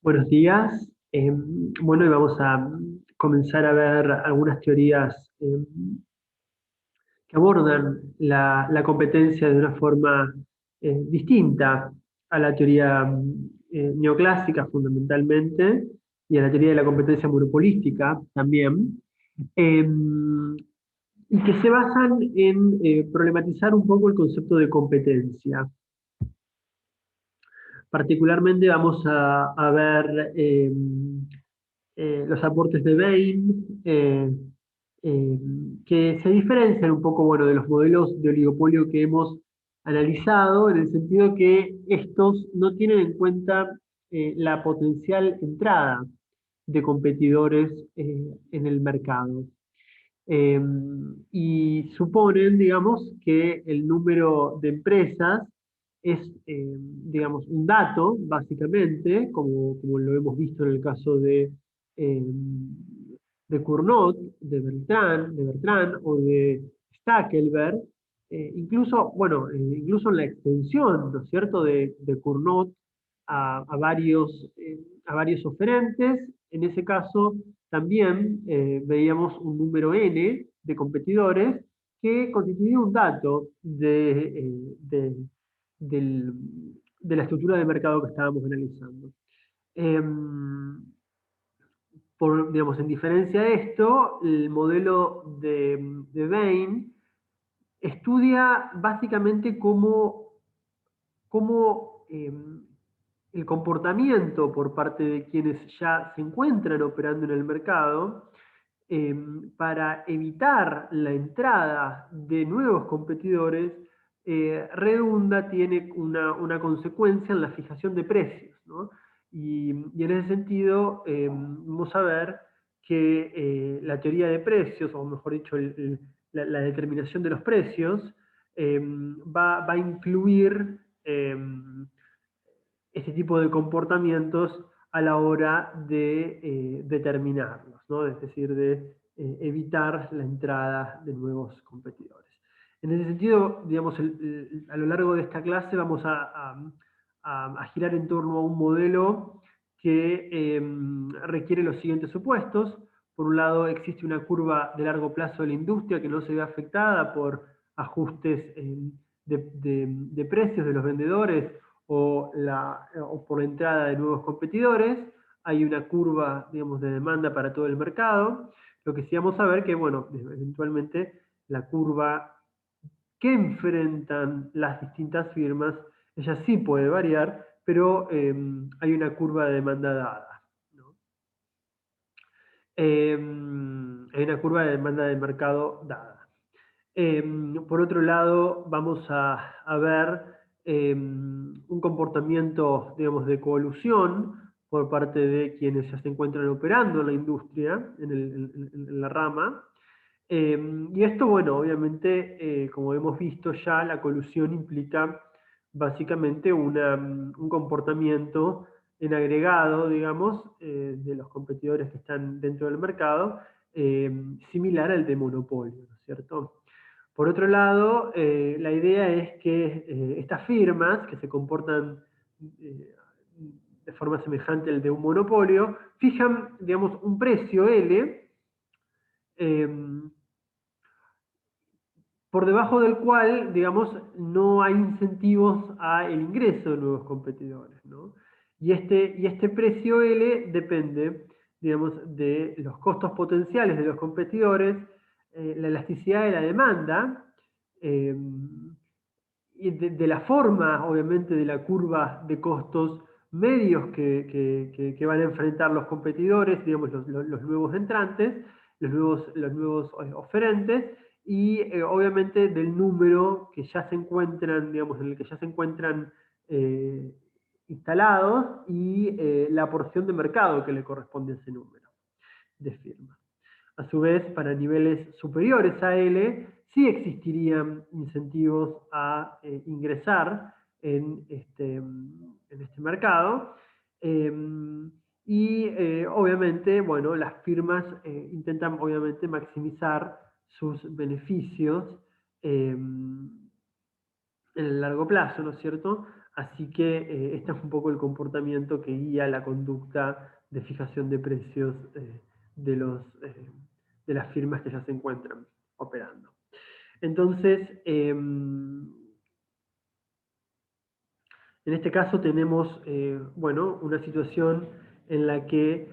Buenos días. Bueno, y vamos a comenzar a ver algunas teorías que abordan la competencia de una forma distinta a la teoría neoclásica fundamentalmente y a la teoría de la competencia monopolística también, y que se basan en problematizar un poco el concepto de competencia. Particularmente vamos a ver los aportes de Bain, eh, que se diferencian un poco, bueno, de los modelos de oligopolio que hemos analizado, en el sentido que estos no tienen en cuenta la potencial entrada de competidores en el mercado. Eh, y suponen, digamos, que el número de empresas es, digamos, un dato, básicamente, como lo hemos visto en el caso eh, de Cournot, de Bertrand o de Stackelberg, incluso, bueno, incluso en la extensión, ¿no es cierto?, de Cournot a varios oferentes. En ese caso, también veíamos un número n de competidores que constituía un dato del- de la estructura de mercado que estábamos analizando. Digamos, en diferencia de esto, el modelo de Bain estudia básicamente cómo el comportamiento por parte de quienes ya se encuentran operando en el mercado para evitar la entrada de nuevos competidores redunda, tiene una consecuencia en la fijación de precios, ¿no? Y en ese sentido vamos a ver que la teoría de precios, o mejor dicho, la determinación de los precios, va a incluir este tipo de comportamientos a la hora de determinarlos, ¿no? Es decir, de evitar la entrada de nuevos competidores. En ese sentido, digamos, a lo largo de esta clase vamos a girar en torno a un modelo que requiere los siguientes supuestos. Por un lado, existe una curva de largo plazo de la industria que no se ve afectada por ajustes de precios de los vendedores o por la entrada de nuevos competidores. Hay una curva, digamos, de demanda para todo el mercado. Lo que sí vamos a ver que, bueno, eventualmente la curva que enfrentan las distintas firmas, ella sí puede variar, pero hay una curva de demanda dada, ¿no? Hay una curva de demanda de mercado dada. Por otro lado, vamos a ver un comportamiento, digamos, de covolución por parte de quienes ya se encuentran operando en la industria, en la rama. Y esto, bueno, obviamente, como hemos visto ya, la colusión implica básicamente un comportamiento en agregado, digamos, de los competidores que están dentro del mercado, similar al de monopolio, ¿no es cierto? Por otro lado, la idea es que estas firmas que se comportan eh, de forma semejante al de un monopolio, fijan, digamos, un precio L, eh, por debajo del cual, digamos, no hay incentivos al ingreso de nuevos competidores, ¿no? Y este precio L depende, digamos, de los costos potenciales de los competidores, la elasticidad de la demanda, eh, y de la forma, obviamente, de la curva de costos medios que van a enfrentar los competidores, digamos, los nuevos entrantes, los nuevos oferentes, y obviamente del número que ya se encuentran, digamos, en el que ya se encuentran eh, instalados y la porción de mercado que le corresponde a ese número de firmas. A su vez, para niveles superiores a L, sí existirían incentivos a ingresar en este mercado. Eh, y obviamente, bueno, las firmas intentan obviamente maximizar sus beneficios en el largo plazo, ¿no es cierto? Así que este es un poco el comportamiento que guía la conducta de fijación de precios de, de las firmas que ya se encuentran operando. Entonces, en este caso tenemos, bueno, una situación en la que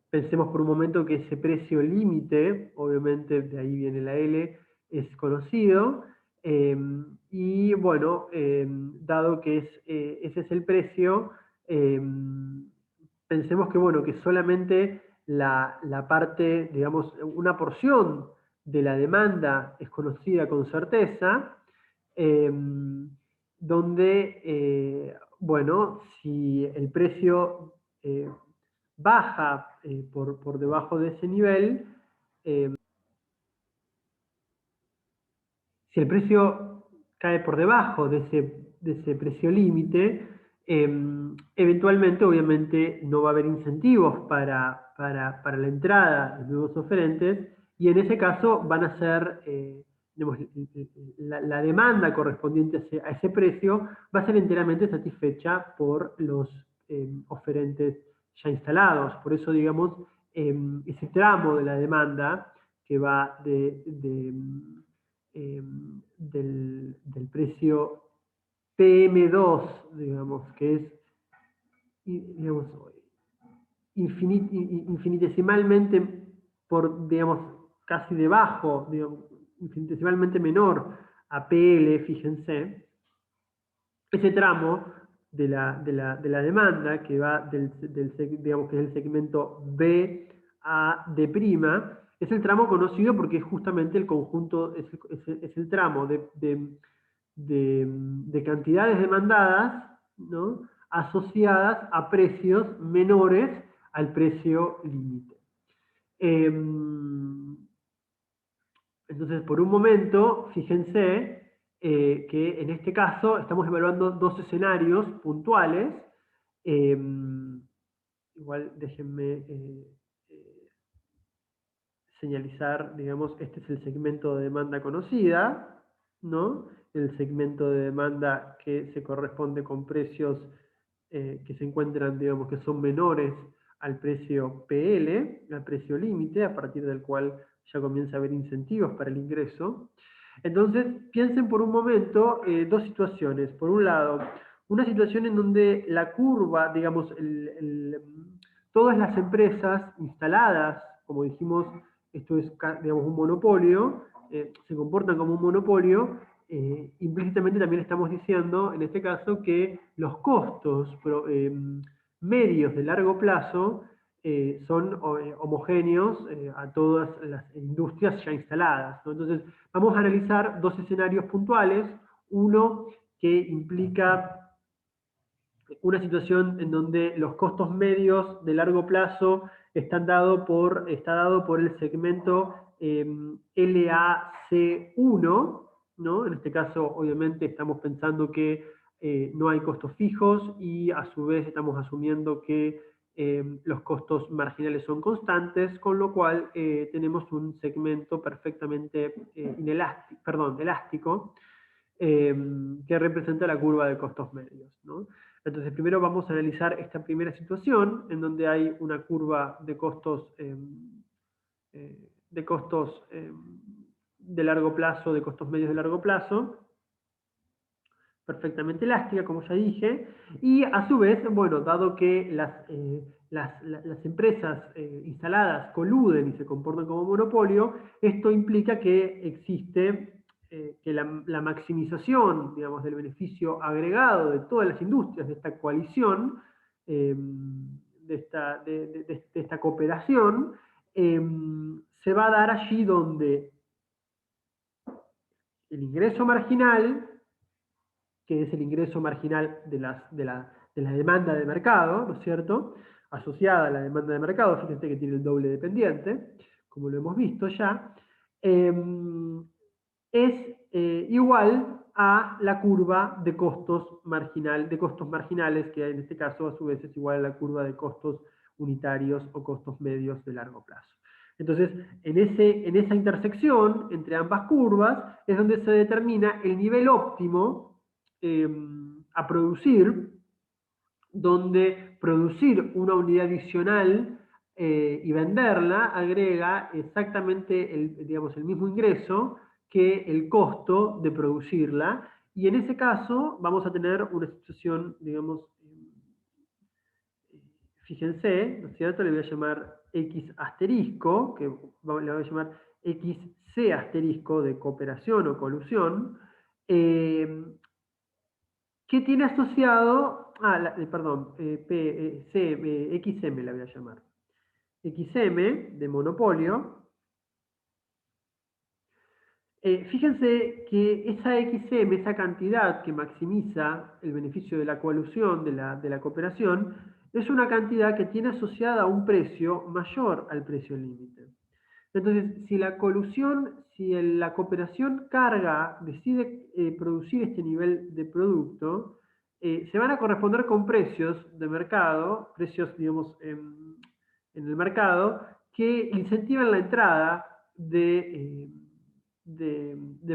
pensemos por un momento que ese precio límite, obviamente de ahí viene la L, es conocido, y bueno, dado que ese es el precio, pensemos que, bueno, que solamente la parte, digamos, una porción de la demanda es conocida con certeza, donde, bueno, si el precio baja por debajo de ese nivel, si el precio cae por debajo de ese precio límite, eventualmente, obviamente, no va a haber incentivos para la entrada de nuevos oferentes, y en ese caso van a ser, digamos, la demanda correspondiente a ese precio va a ser enteramente satisfecha por los oferentes ya instalados. Por eso, digamos, ese tramo de la demanda que va del precio PM2, digamos, que es, digamos, infinitesimalmente por, digamos, casi debajo, digamos, infinitesimalmente menor a PL, fíjense, ese tramo de la demanda que va digamos, que es el segmento B a D', es el tramo conocido porque es justamente el conjunto, es el tramo de cantidades demandadas, ¿no?, asociadas a precios menores al precio límite. Entonces, por un momento, fíjense que en este caso estamos evaluando dos escenarios puntuales. Igual déjenme señalizar, digamos, este es el segmento de demanda conocida, ¿no? El segmento de demanda que se corresponde con precios que se encuentran, digamos, que son menores al precio PL, al precio límite, a partir del cual ya comienza a haber incentivos para el ingreso. Entonces, piensen por un momento dos situaciones. Por un lado, una situación en donde la curva, digamos, todas las empresas instaladas, como dijimos, esto es, digamos, un monopolio, se comportan como un monopolio, implícitamente también estamos diciendo, en este caso, que los costos medios de largo plazo son homogéneos a todas las industrias ya instaladas, ¿no? Entonces, vamos a analizar dos escenarios puntuales, uno que implica una situación en donde los costos medios de largo plazo está dado por el segmento LAC1, ¿no? En este caso, obviamente, estamos pensando que no hay costos fijos y a su vez estamos asumiendo que los costos marginales son constantes, con lo cual tenemos un segmento perfectamente elástico, que representa la curva de costos medios, ¿no? Entonces, primero vamos a analizar esta primera situación, en donde hay una curva de costos de largo plazo, de costos medios de largo plazo, perfectamente elástica, como ya dije, y a su vez, bueno, dado que las empresas instaladas coluden y se comportan como monopolio, esto implica que existe que la maximización, digamos, del beneficio agregado de todas las industrias de esta coalición, de esta cooperación, se va a dar allí donde el ingreso marginal, que es el ingreso marginal de la demanda de mercado, ¿no es cierto?, asociada a la demanda de mercado, fíjense que tiene el doble dependiente, como lo hemos visto ya, es igual a la curva de costos marginales, que en este caso a su vez es igual a la curva de costos unitarios o costos medios de largo plazo. Entonces, en esa intersección entre ambas curvas es donde se determina el nivel óptimo a producir, donde producir una unidad adicional y venderla agrega exactamente digamos, el mismo ingreso que el costo de producirla, y en ese caso vamos a tener una situación, digamos, fíjense, ¿no es cierto? Le voy a llamar X asterisco, que le voy a llamar XC asterisco de cooperación o colusión, que tiene asociado, perdón, XM la voy a llamar. XM de monopolio. Fíjense que esa XM, esa cantidad que maximiza el beneficio de la colusión, de la cooperación, es una cantidad que tiene asociada un precio mayor al precio límite. Entonces, si la colusión, si la cooperación decide producir este nivel de producto, se van a corresponder con precios de mercado, precios, digamos, en el mercado, que incentivan la entrada de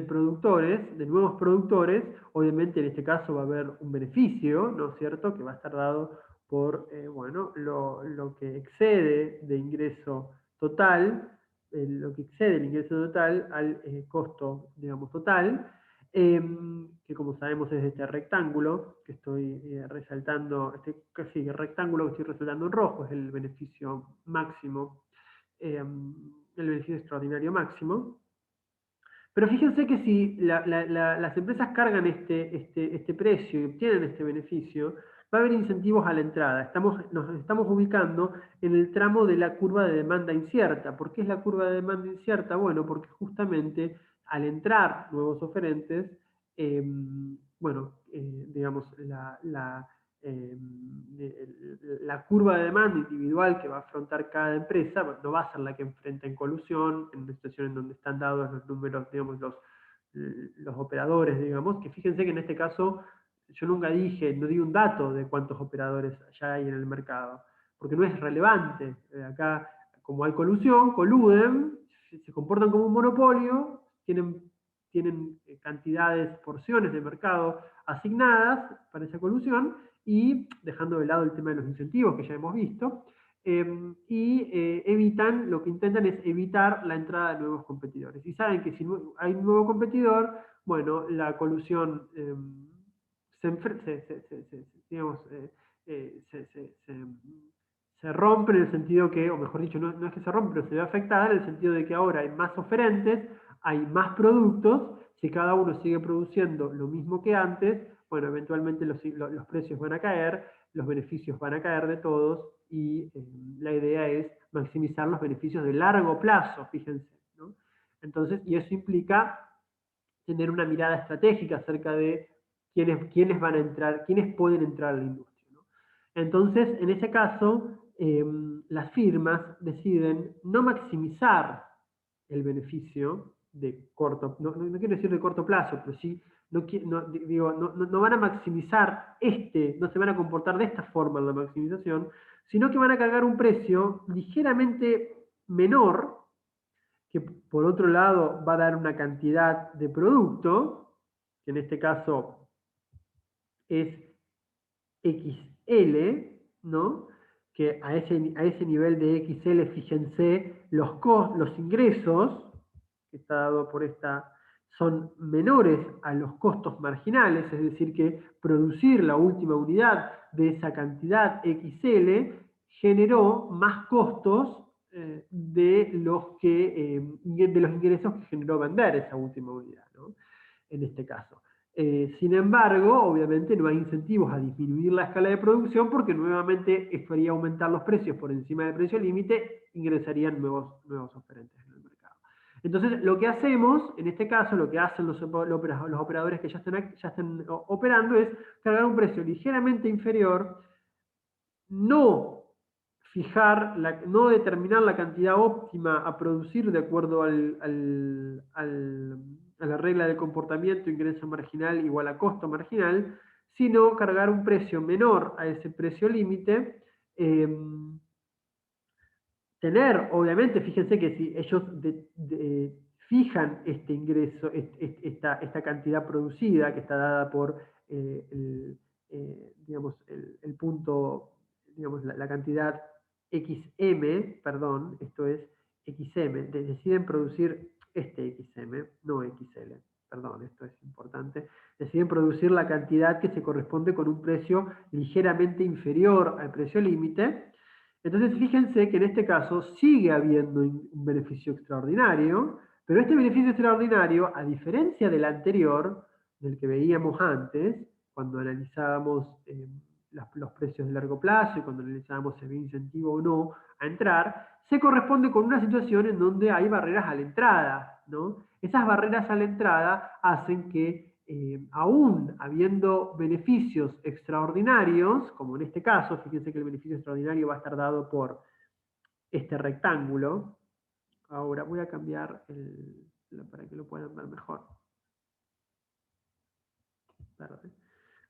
productores, de nuevos productores. Obviamente en este caso va a haber un beneficio, ¿no es cierto?, que va a estar dado por, bueno, lo que excede de ingreso total, lo que excede el ingreso total al costo, digamos, total, que como sabemos es este rectángulo que estoy resaltando, casi rectángulo que estoy resaltando en rojo, es el beneficio máximo, el beneficio extraordinario máximo. Pero fíjense que si las empresas cargan este precio y obtienen este beneficio, va a haber incentivos a la entrada. Nos estamos ubicando en el tramo de la curva de demanda incierta. ¿Por qué es la curva de demanda incierta? Bueno, porque justamente al entrar nuevos oferentes, bueno, digamos, eh, la curva de demanda individual que va a afrontar cada empresa no va a ser la que enfrenta en colusión, en una situación en donde están dados los números, digamos, los operadores, digamos, que fíjense que en este caso yo nunca no di un dato de cuántos operadores ya hay en el mercado, porque no es relevante. Acá, como hay colusión, coluden, se comportan como un monopolio, tienen cantidades, porciones de mercado asignadas para esa colusión, y dejando de lado el tema de los incentivos que ya hemos visto, lo que intentan es evitar la entrada de nuevos competidores. Y saben que si hay un nuevo competidor, bueno, la colusión digamos, se rompe en el sentido que, o mejor dicho, no es que se rompe, pero se ve afectada en el sentido de que ahora hay más oferentes, hay más productos. Si cada uno sigue produciendo lo mismo que antes, bueno, eventualmente los precios van a caer, los beneficios van a caer de todos, y la idea es maximizar los beneficios de largo plazo, fíjense, ¿no? Entonces, y eso implica tener una mirada estratégica acerca de quiénes van a entrar, quiénes pueden entrar a la industria, ¿no? Entonces, en ese caso, las firmas deciden no maximizar el beneficio de corto, no quiero decir de corto plazo, pero sí, no van a maximizar no se van a comportar de esta forma en la maximización, sino que van a cargar un precio ligeramente menor, que por otro lado va a dar una cantidad de producto, que en este caso es XL, ¿no? Que a ese nivel de XL, fíjense, los ingresos, que está dado por esta, son menores a los costos marginales, es decir, que producir la última unidad de esa cantidad XL generó más costos de los ingresos que generó vender esa última unidad, ¿no? En este caso. Sin embargo, obviamente no hay incentivos a disminuir la escala de producción, porque nuevamente esto haría aumentar los precios por encima del precio límite, ingresarían nuevos oferentes en el mercado. Entonces, lo que hacemos, en este caso, lo que hacen los operadores que ya están operando es cargar un precio ligeramente inferior, no no determinar la cantidad óptima a producir de acuerdo a la regla del comportamiento ingreso marginal igual a costo marginal, sino cargar un precio menor a ese precio límite. Tener, obviamente, fíjense que si ellos fijan este ingreso, esta cantidad producida que está dada por digamos, el punto, digamos, la cantidad XM, perdón, esto es XM, deciden producir este XM, no XL, perdón, esto es importante, deciden producir la cantidad que se corresponde con un precio ligeramente inferior al precio límite. Entonces, fíjense que en este caso sigue habiendo un beneficio extraordinario, pero este beneficio extraordinario, a diferencia del anterior, del que veíamos antes, cuando analizábamos los precios de largo plazo y cuando analizábamos si había incentivo o no a entrar, se corresponde con una situación en donde hay barreras a la entrada, ¿no? Esas barreras a la entrada hacen que, aún habiendo beneficios extraordinarios, como en este caso, fíjense que el beneficio extraordinario va a estar dado por este rectángulo. Ahora voy a cambiar para que lo puedan ver mejor. Verde.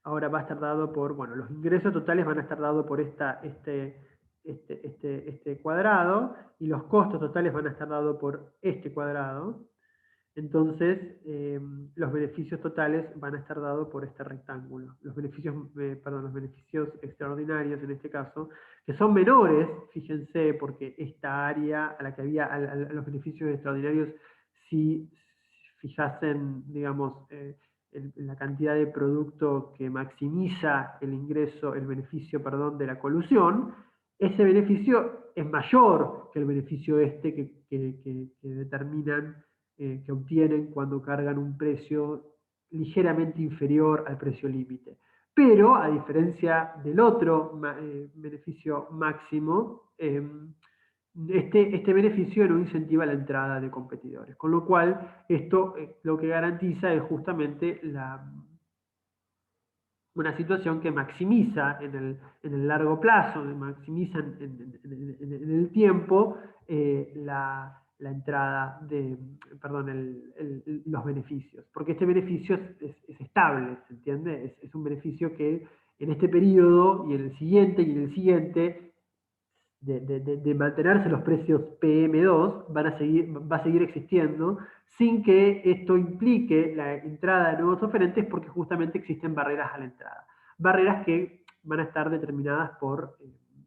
Ahora va a estar dado por, bueno, los ingresos totales van a estar dados por este cuadrado, y los costos totales van a estar dados por este cuadrado. Entonces, los beneficios totales van a estar dados por este rectángulo. Los beneficios, los beneficios extraordinarios en este caso, que son menores, fíjense, porque esta área a la que había, a los beneficios extraordinarios, si fijasen, digamos, la cantidad de producto que maximiza el ingreso, el beneficio, perdón, de la colusión, ese beneficio es mayor que el beneficio este que determinan, que obtienen cuando cargan un precio ligeramente inferior al precio límite. Pero, a diferencia del otro beneficio máximo, este beneficio no incentiva la entrada de competidores. Con lo cual, esto lo que garantiza es justamente una situación que maximiza en el largo plazo, maximiza en el tiempo la entrada de, perdón, los beneficios. Porque este beneficio es estable, ¿se entiende? Es un beneficio que en este periodo y en el siguiente y en el siguiente, de mantenerse los precios PM2, va a seguir existiendo sin que esto implique la entrada de nuevos oferentes, porque justamente existen barreras a la entrada. Barreras que van a estar determinadas por,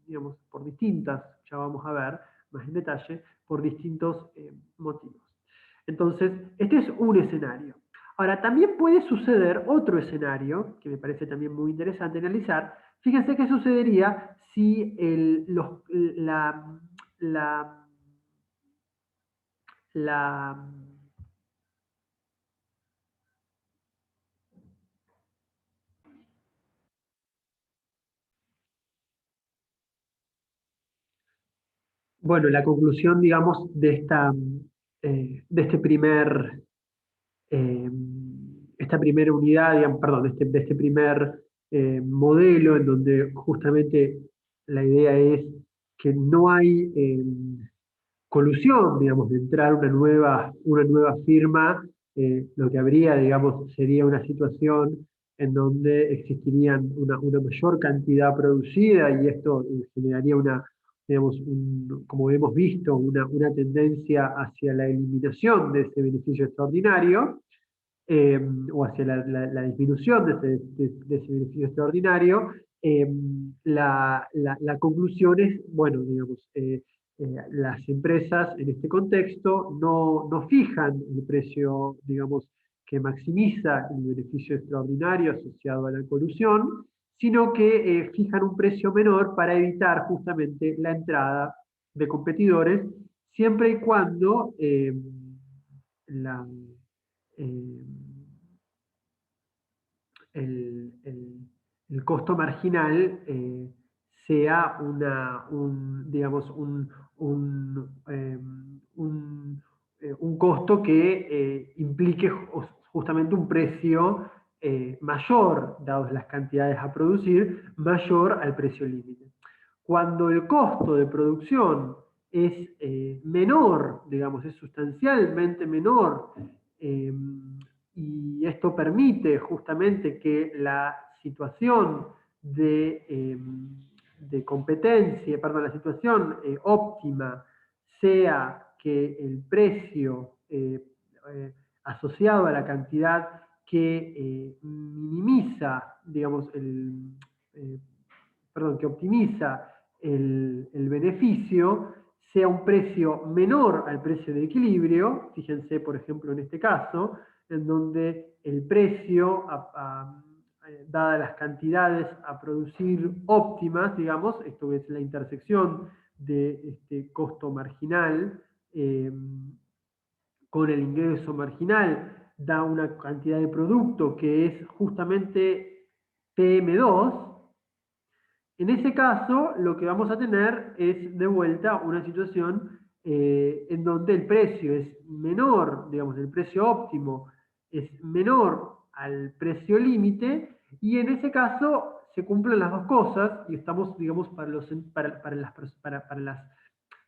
digamos, por distintas, ya vamos a ver más en detalle, por distintos motivos. Entonces, este es un escenario. Ahora, también puede suceder otro escenario, que me parece también muy interesante analizar. Fíjense qué sucedería si la bueno, la conclusión, digamos, de eh, esta primera unidad, digamos, perdón, de este primer modelo, en donde justamente la idea es que no hay colusión, digamos, de entrar una nueva firma. Lo que habría, digamos, sería una situación en donde existirían una mayor cantidad producida, y esto generaría digamos, como hemos visto, una tendencia hacia la eliminación de ese beneficio extraordinario, o hacia la disminución de ese beneficio extraordinario. eh, la conclusión es, bueno, digamos, las empresas en este contexto no fijan el precio, digamos, que maximiza el beneficio extraordinario asociado a la colusión, sino que fijan un precio menor para evitar justamente la entrada de competidores, siempre y cuando la, eh, el costo marginal sea digamos, un costo que implique justamente un precio mayor, dadas las cantidades a producir, mayor al precio límite. Cuando el costo de producción es menor, digamos, es sustancialmente menor, eh, y esto permite justamente que la situación de competencia, perdón, la situación óptima sea que el precio asociado a la cantidad que minimiza, digamos, que optimiza el beneficio, sea un precio menor al precio de equilibrio. Fíjense, por ejemplo, en este caso, en donde el precio, dadas las cantidades a producir óptimas, digamos, esto es la intersección de este costo marginal con el ingreso marginal, da una cantidad de producto que es justamente TM2. En ese caso, lo que vamos a tener es de vuelta una situación en donde el precio es menor, digamos, el precio óptimo es menor al precio límite, y en ese caso se cumplen las dos cosas, y estamos, digamos, para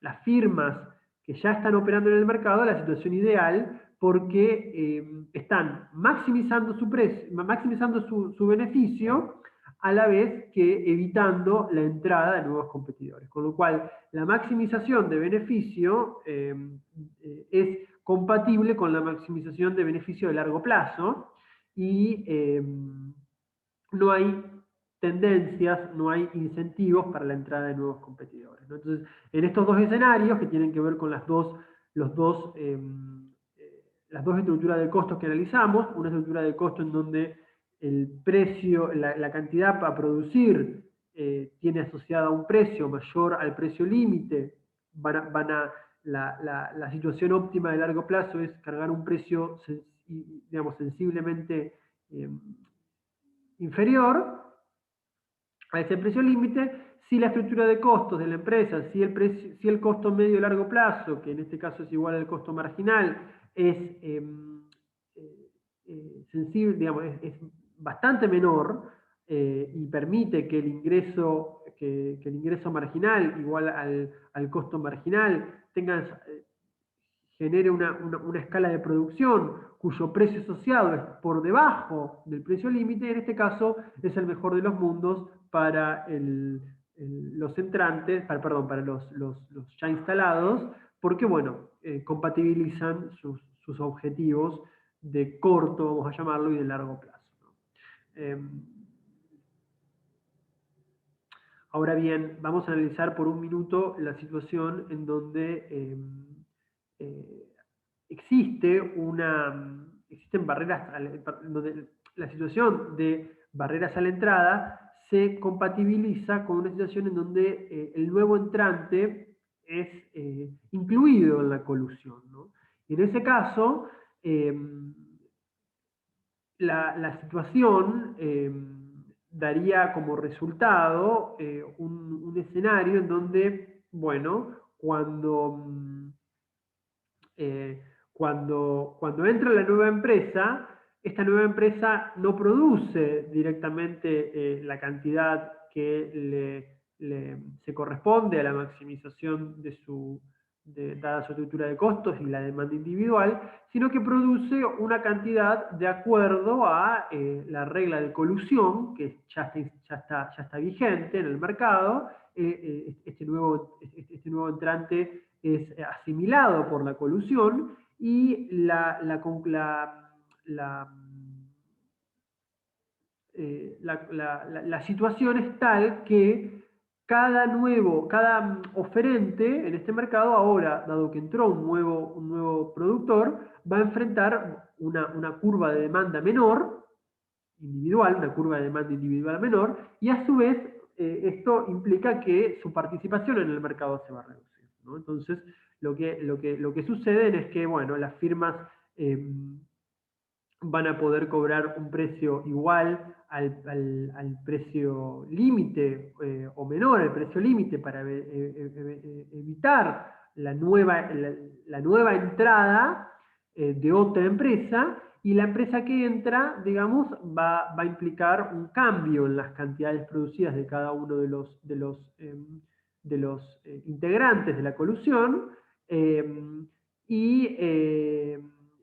las firmas que ya están operando en el mercado, la situación ideal, porque están maximizando su precio, maximizando su beneficio, a la vez que evitando la entrada de nuevos competidores. Con lo cual, la maximización de beneficio es compatible con la maximización de beneficio de largo plazo, y no hay tendencias, no hay incentivos para la entrada de nuevos competidores, ¿no? Entonces, en estos dos escenarios que tienen que ver con las dos estructuras de costos que analizamos, una estructura de costo en donde el precio, la cantidad para producir tiene asociada a un precio mayor al precio límite, la situación óptima de largo plazo es cargar un precio, digamos, sensiblemente inferior a ese precio límite. Si la estructura de costos de la empresa, si el costo medio y largo plazo, que en este caso es igual al costo marginal, es sensible, digamos, es bastante menor, y permite que el ingreso marginal igual al costo marginal genere una escala de producción cuyo precio asociado es por debajo del precio límite. En este caso es el mejor de los mundos para los entrantes, para los ya instalados, porque, bueno, compatibilizan sus objetivos de corto, vamos a llamarlo, y de largo plazo, ¿no? Ahora bien, vamos a analizar por un minuto la situación en donde existen barreras, donde la situación de barreras a la entrada se compatibiliza con una situación en donde el nuevo entrante es incluido en la colusión, ¿no? Y en ese caso, la situación daría como resultado un escenario en donde, bueno, eh, cuando entra la nueva empresa, esta nueva empresa no produce directamente la cantidad que se corresponde a la maximización dada su estructura de costos y la demanda individual, sino que produce una cantidad de acuerdo a la regla de colusión, que ya está vigente en el mercado. Este nuevo entrante es asimilado por la colusión, y la situación es tal que cada oferente en este mercado ahora, dado que entró un nuevo productor, va a enfrentar una curva de demanda menor, individual, una curva de demanda individual menor, y a su vez esto implica que su participación en el mercado se va a reducir, ¿no? Entonces, lo que sucede es que, bueno, las firmas van a poder cobrar un precio igual al precio límite o menor al precio límite para evitar la nueva entrada de otra empresa, y la empresa que entra, digamos, va a implicar un cambio en las cantidades producidas de cada uno de los integrantes de la colusión, y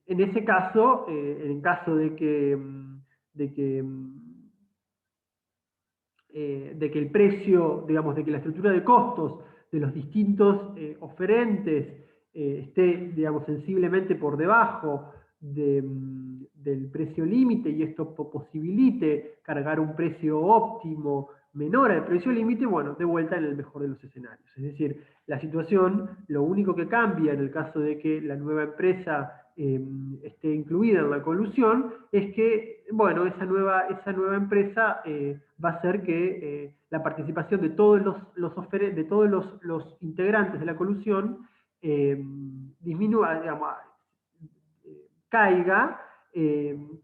en ese caso, en caso de que el precio, digamos, de que la estructura de costos de los distintos oferentes esté, digamos, sensiblemente por debajo del precio límite y esto posibilite cargar un precio óptimo menor al precio límite, bueno, de vuelta en el mejor de los escenarios. Es decir, la situación, lo único que cambia en el caso de que la nueva empresa esté incluida en la colusión, es que, bueno, esa nueva empresa va a hacer que la participación de todos de todos los integrantes de la colusión disminuya, digamos, caiga,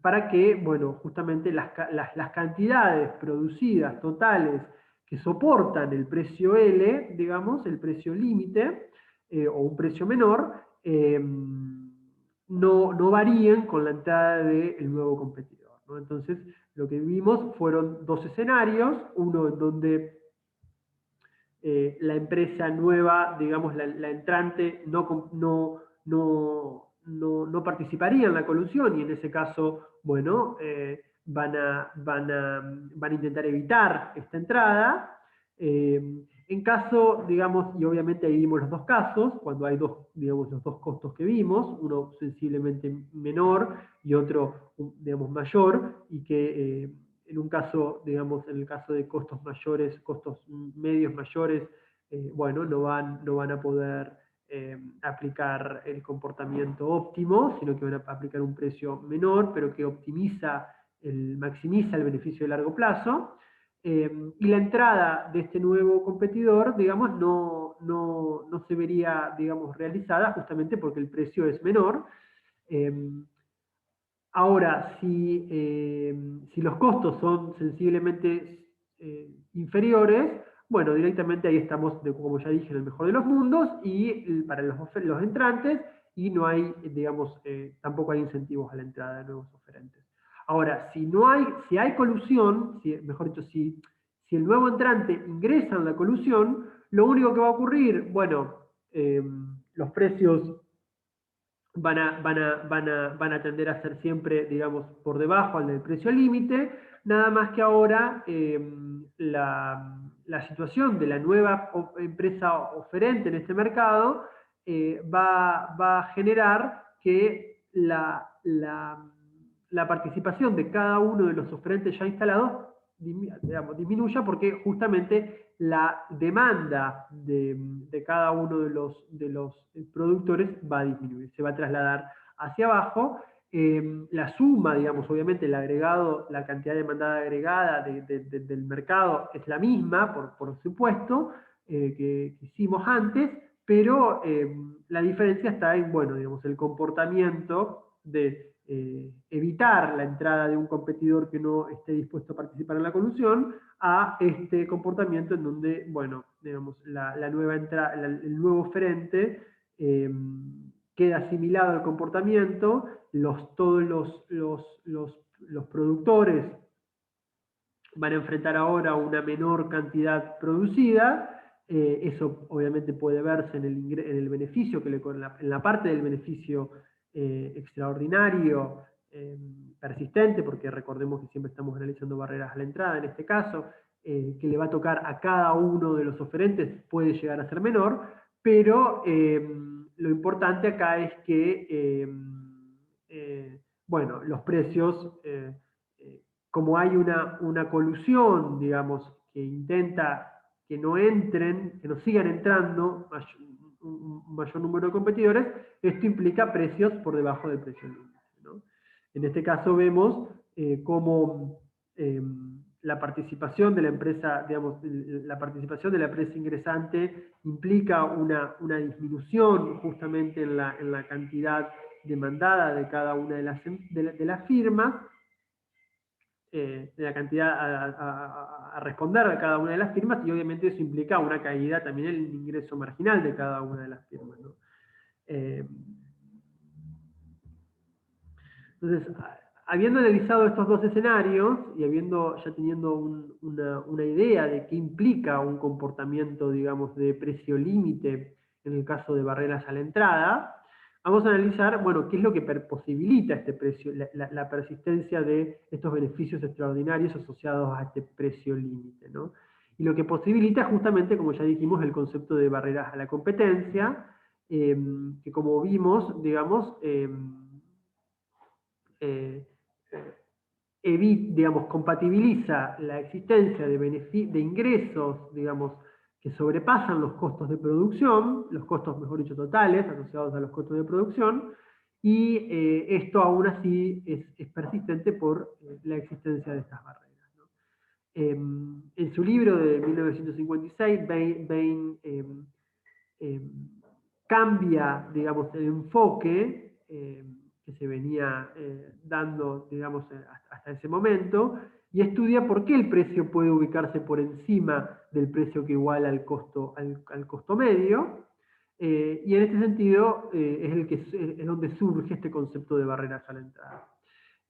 para que, bueno, justamente las cantidades producidas totales que soportan el precio L, digamos, el precio límite, o un precio menor, no varíen con la entrada del nuevo competidor, ¿no? Entonces, lo que vimos fueron dos escenarios, uno en donde la empresa nueva, digamos, la entrante, no participaría en la colusión y en ese caso, bueno, van a intentar evitar esta entrada. En caso, digamos, y obviamente ahí vimos los dos casos, cuando hay digamos, los dos costos que vimos, uno sensiblemente menor y otro, digamos, mayor, y que en un caso, digamos, en el caso de costos mayores, costos medios mayores, bueno, no van a poder aplicar el comportamiento óptimo, sino que van a aplicar un precio menor, pero que maximiza el beneficio de largo plazo. Y la entrada de este nuevo competidor, digamos, no se vería, digamos, realizada justamente porque el precio es menor. Ahora, si los costos son sensiblemente inferiores, bueno, directamente ahí estamos, como ya dije, en el mejor de los mundos y para los entrantes, y no hay, digamos, tampoco hay incentivos a la entrada de nuevos oferentes. Ahora, si hay colusión, mejor dicho, si el nuevo entrante ingresa en la colusión, lo único que va a ocurrir, bueno, los precios van a tender a ser siempre, digamos, por debajo al del precio límite, nada más que ahora la situación de la nueva empresa oferente en este mercado va a generar que la participación de cada uno de los oferentes ya instalados digamos, disminuya porque justamente la demanda de cada uno de los productores va a disminuir, se va a trasladar hacia abajo. La suma, digamos, obviamente el agregado, la cantidad demandada agregada del mercado es la misma, por supuesto, que hicimos antes, pero la diferencia está en, bueno, digamos, el comportamiento de evitar la entrada de un competidor que no esté dispuesto a participar en la colusión, a este comportamiento en donde, bueno, digamos, el nuevo oferente queda asimilado al comportamiento, todos los productores van a enfrentar ahora una menor cantidad producida. Eso obviamente puede verse en el beneficio, en la parte del beneficio extraordinario persistente, porque recordemos que siempre estamos analizando barreras a la entrada, en este caso, que le va a tocar a cada uno de los oferentes puede llegar a ser menor, pero lo importante acá es que, bueno, los precios, como hay una colusión, digamos, que intenta que no entren, que no sigan entrando un mayor número de competidores, esto implica precios por debajo del precio límite, ¿no? En este caso vemos cómo la participación de la empresa, digamos, la participación de la empresa ingresante implica una disminución justamente en la cantidad demandada de cada una de las firmas, de la cantidad a responder de cada una de las firmas, y obviamente eso implica una caída también en el ingreso marginal de cada una de las firmas, ¿no? Entonces, habiendo analizado estos dos escenarios y ya teniendo una idea de qué implica un comportamiento, digamos, de precio límite en el caso de barreras a la entrada, vamos a analizar, bueno, qué es lo que posibilita este precio, la persistencia de estos beneficios extraordinarios asociados a este precio límite, ¿no? Y lo que posibilita justamente, como ya dijimos, el concepto de barreras a la competencia, que como vimos, digamos, digamos, compatibiliza la existencia de ingresos, digamos, que sobrepasan los costos de producción, los costos, mejor dicho, totales, asociados a los costos de producción, y esto aún así es persistente por la existencia de estas barreras. En su libro de 1956, Bain cambia, digamos, el enfoque que se venía dando, digamos, hasta ese momento, y estudia por qué el precio puede ubicarse por encima del precio que iguala al costo medio, y en este sentido es donde surge este concepto de barreras a la entrada.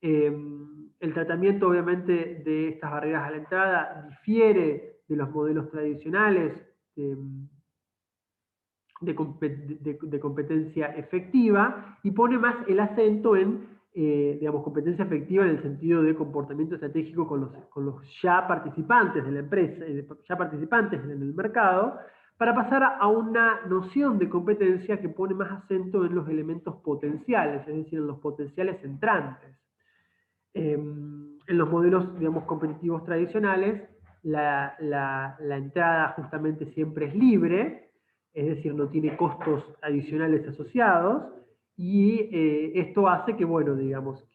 El tratamiento, obviamente, de estas barreras a la entrada difiere de los modelos tradicionales de competencia efectiva y pone más el acento en, digamos, competencia efectiva en el sentido de comportamiento estratégico con los ya participantes de la empresa, ya participantes en el mercado, para pasar a una noción de competencia que pone más acento en los elementos potenciales, es decir, en los potenciales entrantes. En los modelos, digamos, competitivos tradicionales, la entrada justamente siempre es libre, es decir, no tiene costos adicionales asociados, y esto hace que, bueno, digamos,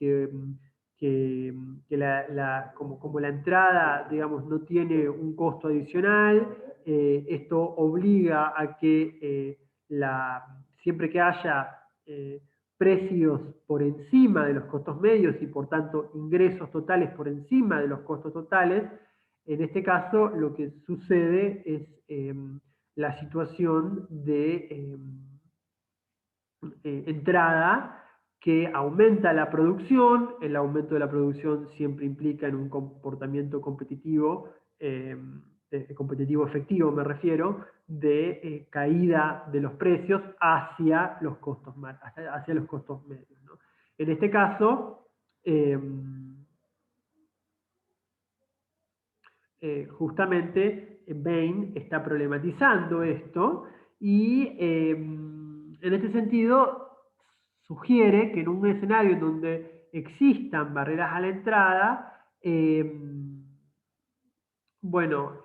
como la entrada, digamos, no tiene un costo adicional, esto obliga a que siempre que haya precios por encima de los costos medios y por tanto ingresos totales por encima de los costos totales, en este caso lo que sucede es la situación de entrada que aumenta la producción. El aumento de la producción siempre implica en un comportamiento competitivo, competitivo efectivo me refiero, de caída de los precios hacia los costos medios, ¿no? En este caso, justamente Bain está problematizando esto y en este sentido sugiere que en un escenario en donde existan barreras a la entrada, bueno,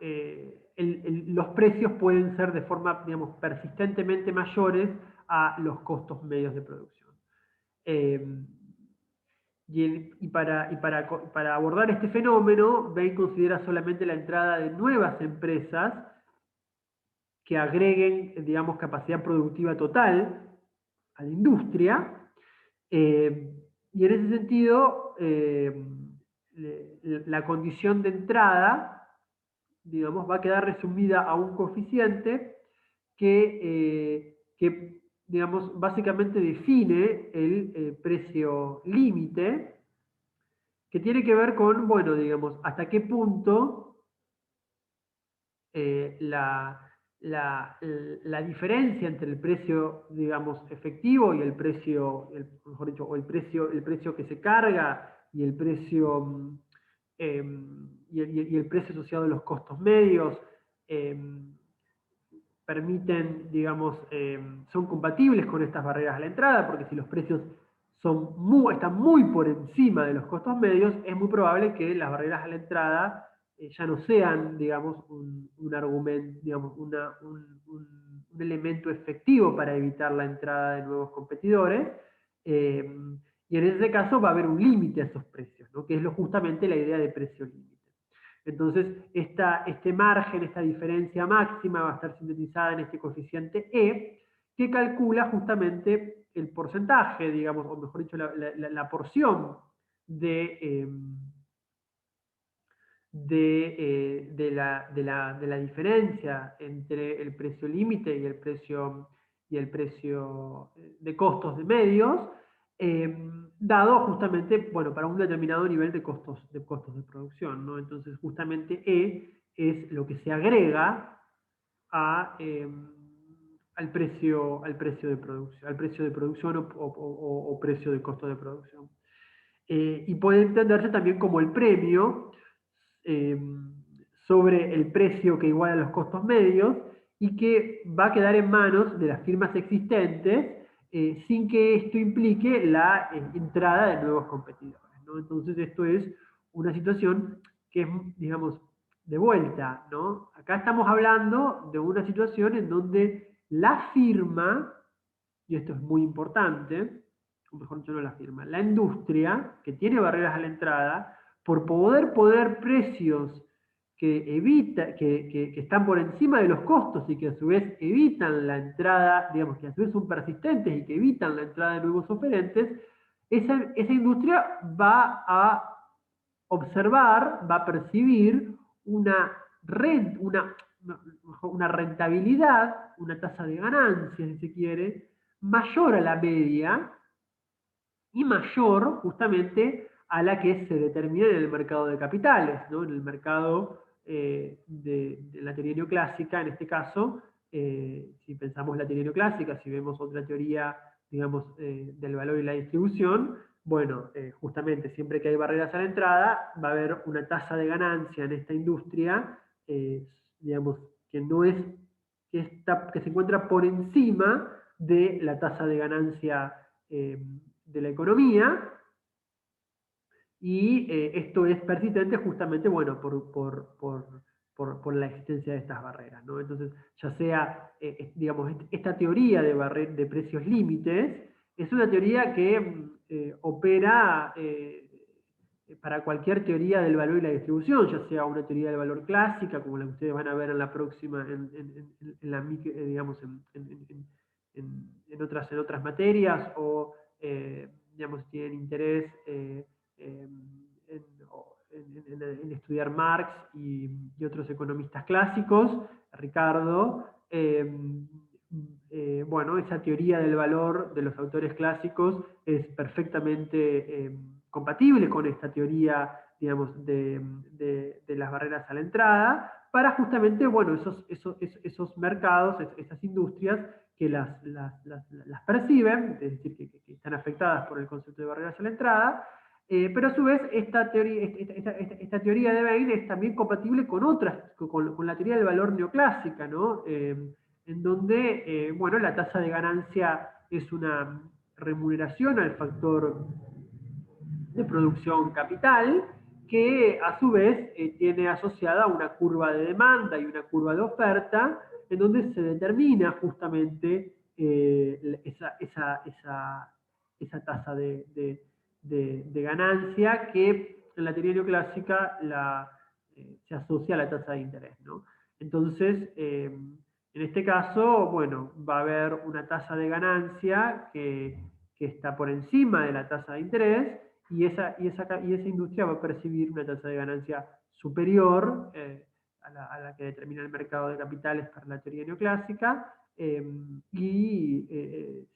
los precios pueden ser de forma, digamos, persistentemente mayores a los costos medios de producción. Para abordar este fenómeno, Bain considera solamente la entrada de nuevas empresas que agreguen, digamos, capacidad productiva total a la industria, y en ese sentido, la condición de entrada, digamos, va a quedar resumida a un coeficiente que digamos, básicamente define el precio límite, que tiene que ver con, bueno, digamos, hasta qué punto la diferencia entre el precio, digamos, efectivo y el precio, mejor dicho, o el precio que se carga y el precio, y el precio asociado a los costos medios, permiten, digamos, son compatibles con estas barreras a la entrada, porque si los precios están muy por encima de los costos medios, es muy probable que las barreras a la entrada ya no sean, digamos, un argumento, digamos, un elemento efectivo para evitar la entrada de nuevos competidores, y en ese caso va a haber un límite a esos precios, ¿no? Que es justamente la idea de precio límite. Entonces, este margen, esta diferencia máxima va a estar sintetizada en este coeficiente E, que calcula justamente el porcentaje, digamos, o mejor dicho, la porción de la diferencia entre el precio límite y el precio de costos de medios, dado justamente, bueno, para un determinado nivel de costos de producción, ¿no? Entonces, justamente E es lo que se agrega al precio de producción o precio de costo de producción. Y puede entenderse también como el premio sobre el precio que iguala los costos medios y que va a quedar en manos de las firmas existentes sin que esto implique la entrada de nuevos competidores, ¿no? Entonces esto es una situación que es, digamos, de vuelta, ¿no? Acá estamos hablando de una situación en donde la firma, y esto es muy importante, o mejor dicho, no la firma, la industria, que tiene barreras a la entrada, por poder precios que están por encima de los costos y que a su vez evitan la entrada, digamos, que a su vez son persistentes y que evitan la entrada de nuevos oferentes, esa industria va a observar, va a percibir una rentabilidad, una tasa de ganancia, si se quiere, mayor a la media y mayor justamente a la que se determina en el mercado de capitales, ¿no? En el mercado de la teoría neoclásica, en este caso, si pensamos la teoría neoclásica, si vemos otra teoría, digamos, del valor y la distribución, bueno, justamente siempre que hay barreras a la entrada, va a haber una tasa de ganancia en esta industria, digamos, que no es, que se encuentra por encima de la tasa de ganancia de la economía, y esto es persistente justamente, bueno, por la existencia de estas barreras, ¿no? Entonces, ya sea, digamos, esta teoría de precios límites es una teoría que opera para cualquier teoría del valor y la distribución, ya sea una teoría del valor clásica, como la que ustedes van a ver en la próxima, digamos, en otras materias, o digamos, si tienen interés en estudiar Marx y otros economistas clásicos, Ricardo, bueno, esa teoría del valor de los autores clásicos es perfectamente compatible con esta teoría, digamos, de las barreras a la entrada, para justamente, bueno, esos mercados, esas industrias que las perciben, es decir, que están afectadas por el concepto de barreras a la entrada, pero a su vez esta teoría de Bain es también compatible con otras, con la teoría del valor neoclásica, ¿no? En donde, bueno, la tasa de ganancia es una remuneración al factor de producción capital, que a su vez tiene asociada una curva de demanda y una curva de oferta, en donde se determina justamente esa tasa de ganancia que en la teoría neoclásica se asocia a la tasa de interés, ¿no? Entonces, en este caso, bueno, va a haber una tasa de ganancia que está por encima de la tasa de interés, y esa industria va a percibir una tasa de ganancia superior a la que determina el mercado de capitales para la teoría neoclásica, y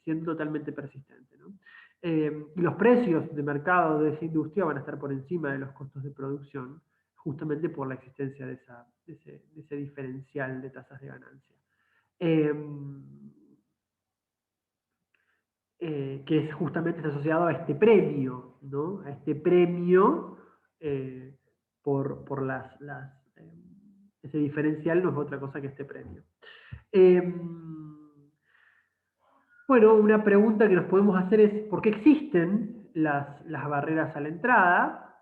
siendo totalmente persistente, ¿no? Y los precios de mercado de esa industria van a estar por encima de los costos de producción, justamente por la existencia de ese diferencial de tasas de ganancia. Eh, que es justamente está asociado a este premio, ¿no? A este premio por ese diferencial no es otra cosa que este premio. Bueno, una pregunta que nos podemos hacer es, ¿por qué existen las barreras a la entrada?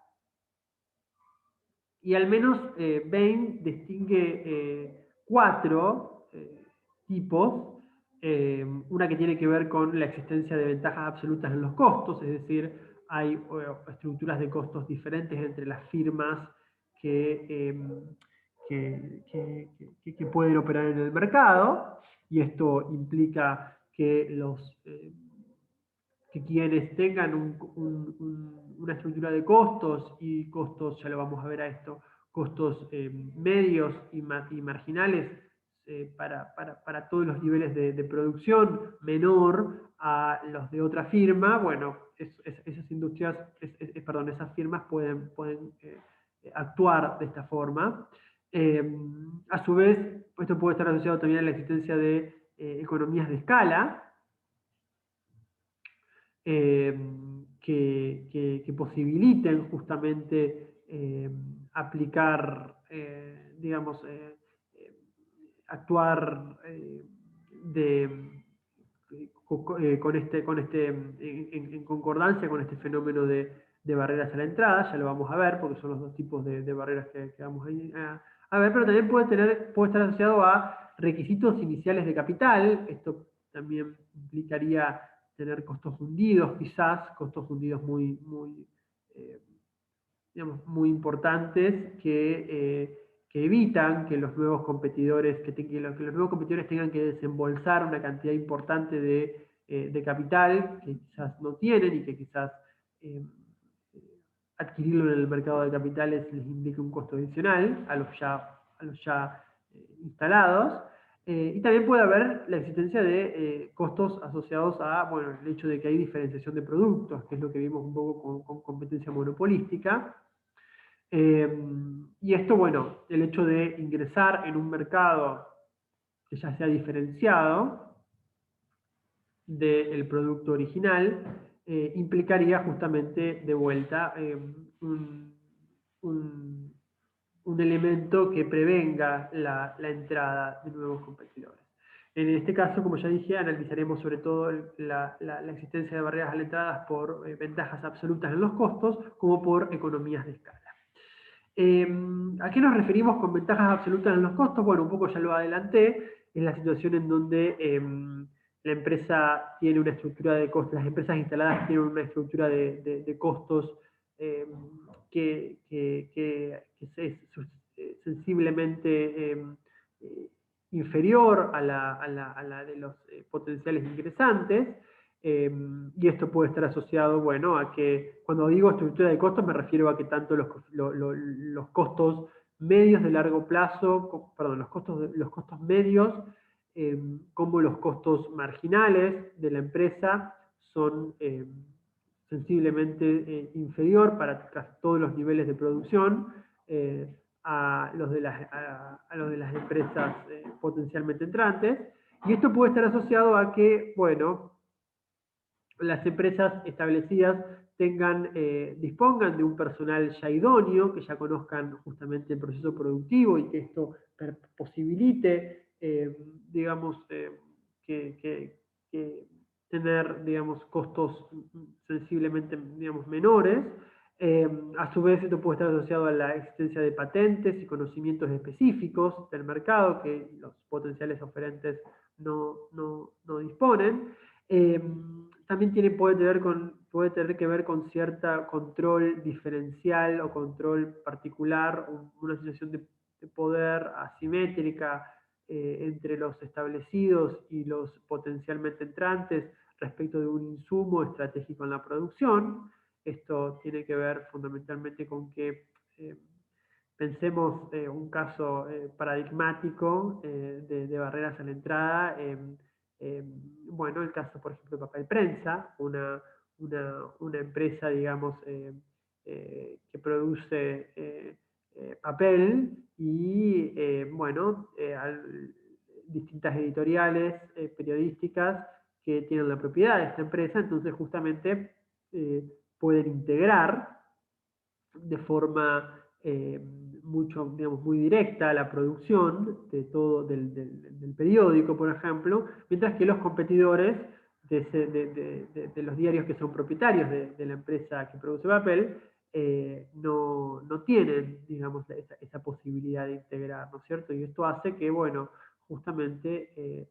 Y al menos Bain distingue cuatro tipos. Una que tiene que ver con la existencia de ventajas absolutas en los costos, es decir, hay estructuras de costos diferentes entre las firmas que pueden operar en el mercado, y esto implica que quienes tengan una estructura de costos, y costos, ya lo vamos a ver a esto, costos medios y marginales para todos los niveles de producción, menor a los de otra firma, bueno, esas industrias, perdón, esas firmas pueden actuar de esta forma. A su vez, esto puede estar asociado también a la existencia de economías de escala, que posibiliten justamente aplicar, digamos, actuar en concordancia con este fenómeno de barreras a la entrada, ya lo vamos a ver, porque son los dos tipos de barreras que vamos a ver, pero también puede estar asociado a requisitos iniciales de capital. Esto también implicaría tener costos fundidos, quizás, costos fundidos digamos, muy importantes que evitan que los nuevos competidores, que los nuevos competidores tengan que desembolsar una cantidad importante de capital que quizás no tienen y que quizás eh, adquirirlo en el mercado de capitales les implica un costo adicional a los ya instalados. Y también puede haber la existencia de costos asociados a, bueno, el hecho de que hay diferenciación de productos, que es lo que vimos un poco con competencia monopolística. Y esto, bueno, el hecho de ingresar en un mercado que ya sea diferenciado del producto original, implicaría justamente de vuelta un, un elemento que prevenga la entrada de nuevos competidores. En este caso, como ya dije, analizaremos sobre todo la existencia de barreras a la entrada por ventajas absolutas en los costos, como por economías de escala. ¿A qué nos referimos con ventajas absolutas en los costos? Bueno, un poco ya lo adelanté, es la situación en donde la empresa tiene una estructura de costos, las empresas instaladas tienen una estructura de costos eh, que es sensiblemente inferior a la de los potenciales ingresantes. Y esto puede estar asociado, bueno, a que cuando digo estructura de costos me refiero a que tanto los costos medios de largo plazo, perdón, los costos medios como los costos marginales de la empresa son sensiblemente inferior para casi todos los niveles de producción a los de las empresas potencialmente entrantes. Y esto puede estar asociado a que, bueno, las empresas establecidas dispongan de un personal ya idóneo, que ya conozcan justamente el proceso productivo y que esto posibilite, digamos, que tener, digamos, costos sensiblemente, digamos, menores. A su vez, esto puede estar asociado a la existencia de patentes y conocimientos específicos del mercado que los potenciales oferentes no disponen. También puede tener que ver con cierta control diferencial o control particular, una situación de poder asimétrica entre los establecidos y los potencialmente entrantes respecto de un insumo estratégico en la producción. Esto tiene que ver fundamentalmente con que pensemos un caso paradigmático de barreras a la entrada. Bueno, el caso, por ejemplo, de papel prensa, una empresa, digamos, que produce papel y, bueno, distintas editoriales periodísticas que tienen la propiedad de esta empresa, entonces justamente pueden integrar de forma digamos, muy directa a la producción de todo del periódico, por ejemplo, mientras que los competidores de los diarios que son propietarios de la empresa que produce papel no tienen, digamos, esa posibilidad de integrar, ¿no es cierto? Y esto hace que, bueno, justamente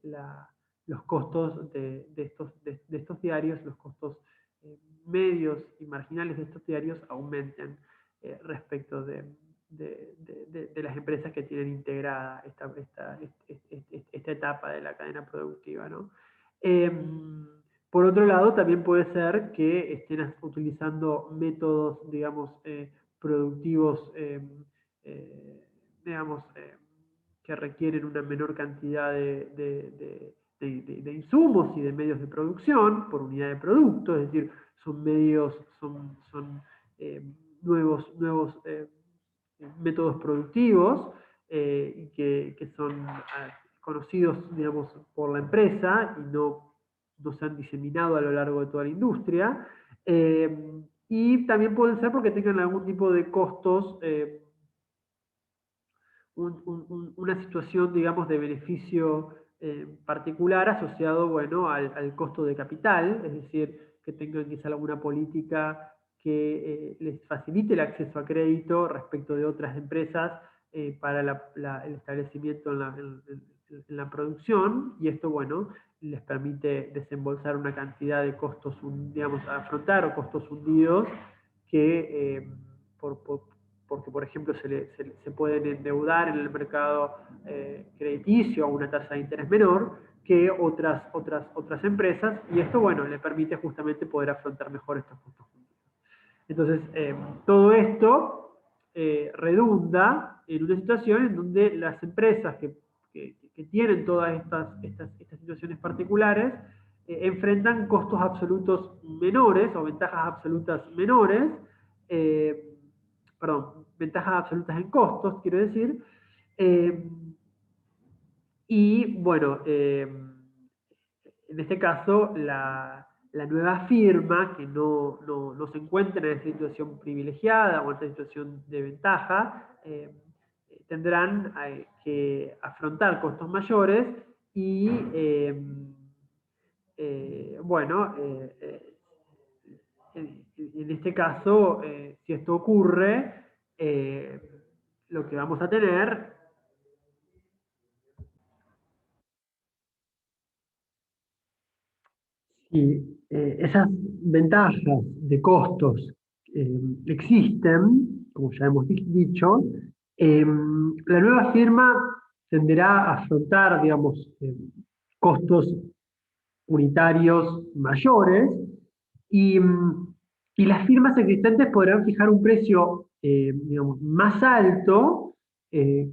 los costos de estos diarios, los costos medios y marginales de estos diarios aumenten respecto de las empresas que tienen integrada esta etapa de la cadena productiva, ¿no? Por otro lado, también puede ser que estén utilizando métodos, digamos, productivos, digamos, que requieren una menor cantidad de insumos y de medios de producción por unidad de producto, es decir, son medios, son nuevos métodos productivos y que son conocidos, digamos, por la empresa y no se han diseminado a lo largo de toda la industria. Y también pueden ser porque tengan algún tipo de costos, una situación, digamos, de beneficio particular asociado, bueno, al costo de capital, es decir, que tengan quizá alguna política que les facilite el acceso a crédito respecto de otras empresas para el establecimiento en la producción, y esto, bueno, les permite desembolsar una cantidad de costos, digamos, afrontar costos hundidos que porque, por ejemplo, se pueden endeudar en el mercado crediticio a una tasa de interés menor que otras empresas, y esto, bueno, le permite justamente poder afrontar mejor estos costos hundidos. Entonces, todo esto redunda en una situación en donde las empresas que tienen todas estas situaciones particulares enfrentan costos absolutos menores o ventajas absolutas menores, eh, perdón, ventajas absolutas en costos, quiero decir, eh, y bueno, en este caso, la nueva firma, que no se encuentra en esta situación privilegiada o en esta situación de ventaja, tendrán que afrontar costos mayores y, bueno, en este caso, si esto ocurre, eh, lo que vamos a tener. Y esas ventajas de costos existen, como ya hemos dicho, la nueva firma tenderá a afrontar, digamos, costos unitarios mayores y, y las firmas existentes podrán fijar un precio, digamos, más alto que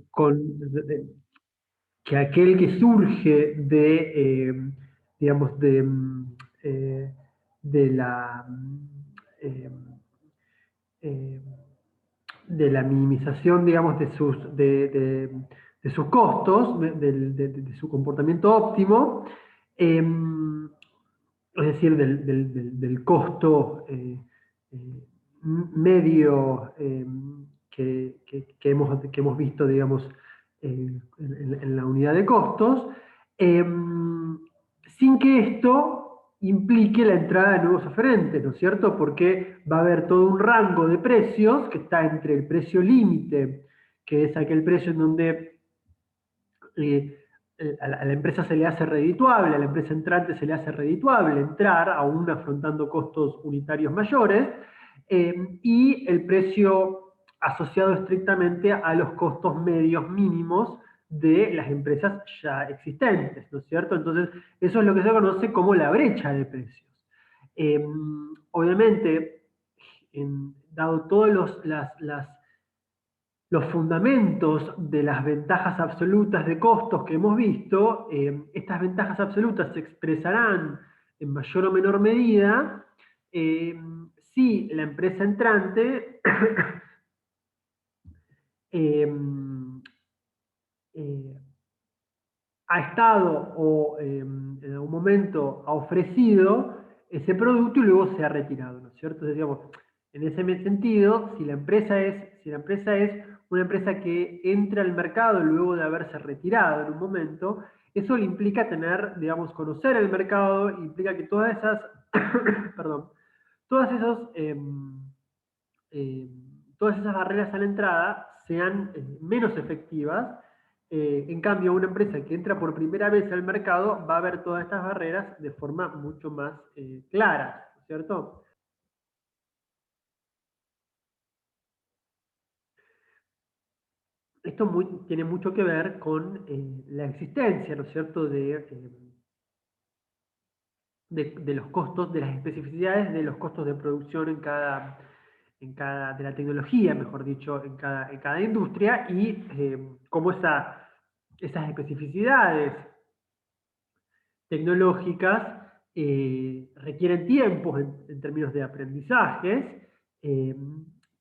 aquel que surge digamos, eh, de la, eh, eh, de la minimización, digamos, de sus costos, de su comportamiento óptimo, eh, es decir, del costo medio que hemos visto, digamos, en la unidad de costos, eh, sin que esto implique la entrada de nuevos oferentes, ¿no es cierto? Porque va a haber todo un rango de precios que está entre el precio límite, que es aquel precio en donde eh, a la empresa se le hace redituable, a la empresa entrante se le hace redituable entrar, aún afrontando costos unitarios mayores, y el precio asociado estrictamente a los costos medios mínimos de las empresas ya existentes, ¿no es cierto? Entonces, eso es lo que se conoce como la brecha de precios. Eh, Obviamente, dado todos los fundamentos de las ventajas absolutas de costos que hemos visto, estas ventajas absolutas se expresarán en mayor o menor medida eh, si la empresa entrante eh, eh, ha estado o en algún momento ha ofrecido ese producto y luego se ha retirado, ¿no es cierto? Entonces, digamos, en ese sentido, si la empresa es una empresa que entra al mercado luego de haberse retirado en un momento, eso le implica tener, digamos, conocer el mercado, implica que todas esas, perdón, todas esos, eh, todas esas barreras a la entrada sean menos efectivas. En cambio, una empresa que entra por primera vez al mercado va a ver todas estas barreras de forma mucho más clara, ¿cierto? Esto tiene mucho que ver con la existencia, ¿no es cierto?, de los costos, de las especificidades de los costos de producción de la tecnología, mejor dicho, en cada industria, y cómo esas especificidades tecnológicas requieren tiempos en términos de aprendizajes, eh,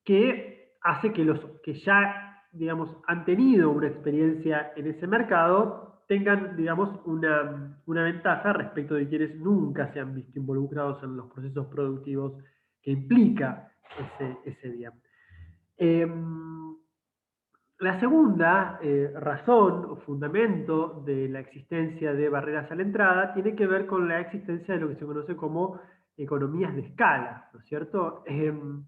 que hace que los que ya, digamos, han tenido una experiencia en ese mercado tengan, digamos, una ventaja respecto de quienes nunca se han visto involucrados en los procesos productivos que implica ese bien. La segunda razón o fundamento de la existencia de barreras a la entrada tiene que ver con la existencia de lo que se conoce como economías de escala, ¿no es cierto? En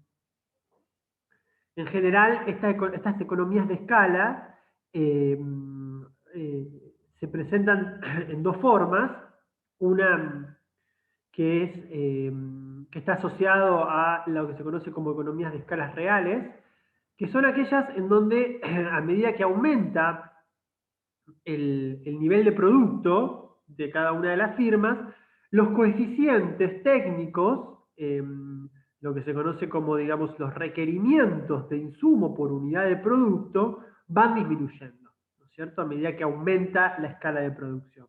general, estas economías de escala eh, eh, se presentan en dos formas. Una que que está asociado a lo que se conoce como economías de escalas reales, que son aquellas en donde a medida que aumenta el nivel de producto de cada una de las firmas, los coeficientes técnicos, lo que se conoce como, digamos, los requerimientos de insumo por unidad de producto, van disminuyendo, ¿no es cierto?, a medida que aumenta la escala de producción.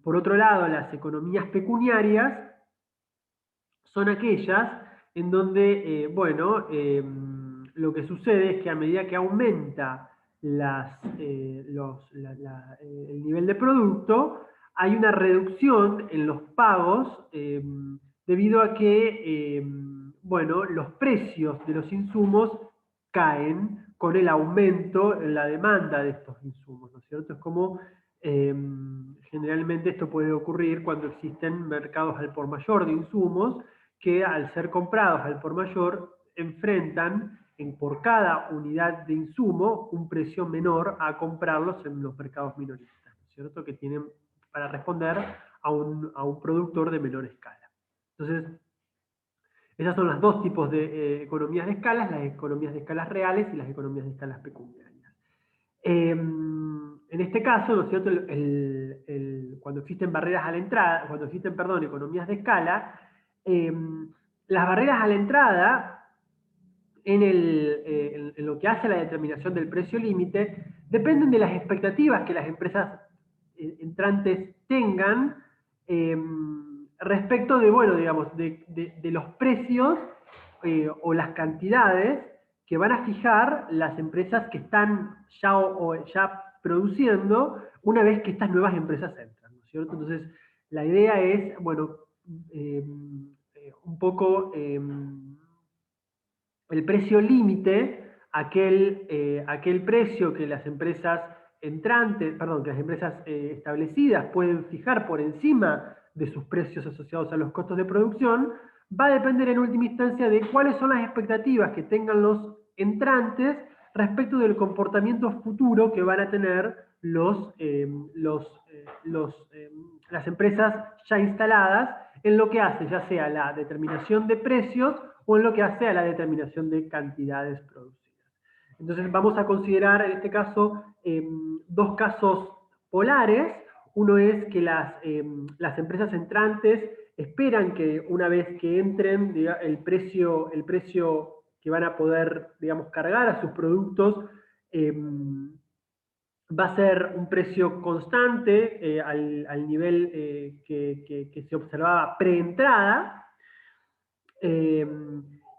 Por otro lado, las economías pecuniarias son aquellas en donde, lo que sucede es que a medida que aumenta el nivel de producto, hay una reducción en los pagos debido a que, los precios de los insumos caen con el aumento en la demanda de estos insumos, ¿no es cierto? Es como generalmente esto puede ocurrir cuando existen mercados al por mayor de insumos que al ser comprados al por mayor enfrentan por cada unidad de insumo un precio menor a comprarlos en los mercados minoristas, ¿no es cierto? Que tienen para responder a un productor de menor escala. Entonces, esos son los dos tipos de economías de escalas, las economías de escalas reales y las economías de escalas pecuniarias. En este caso, ¿no es cierto? Cuando existen barreras a la entrada, cuando existen, perdón, economías de escala, las barreras a la entrada en lo que hace a la determinación del precio límite dependen de las expectativas que las empresas entrantes tengan respecto de, bueno, digamos, de los precios o las cantidades que van a fijar las empresas que están ya produciendo una vez que estas nuevas empresas entran, ¿no es cierto? Entonces, la idea es, bueno, un poco el precio límite, aquel precio que las empresas entrantes, perdón, que las empresas establecidas pueden fijar por encima de sus precios asociados a los costos de producción, va a depender en última instancia de cuáles son las expectativas que tengan los entrantes respecto del comportamiento futuro que van a tener las empresas ya instaladas en lo que hace ya sea la determinación de precios o en lo que hace a la determinación de cantidades producidas. Entonces vamos a considerar en este caso dos casos polares. Uno es que las empresas entrantes esperan que una vez que entren, el precio que van a poder, digamos, cargar a sus productos va a ser un precio constante al nivel que se observaba preentrada.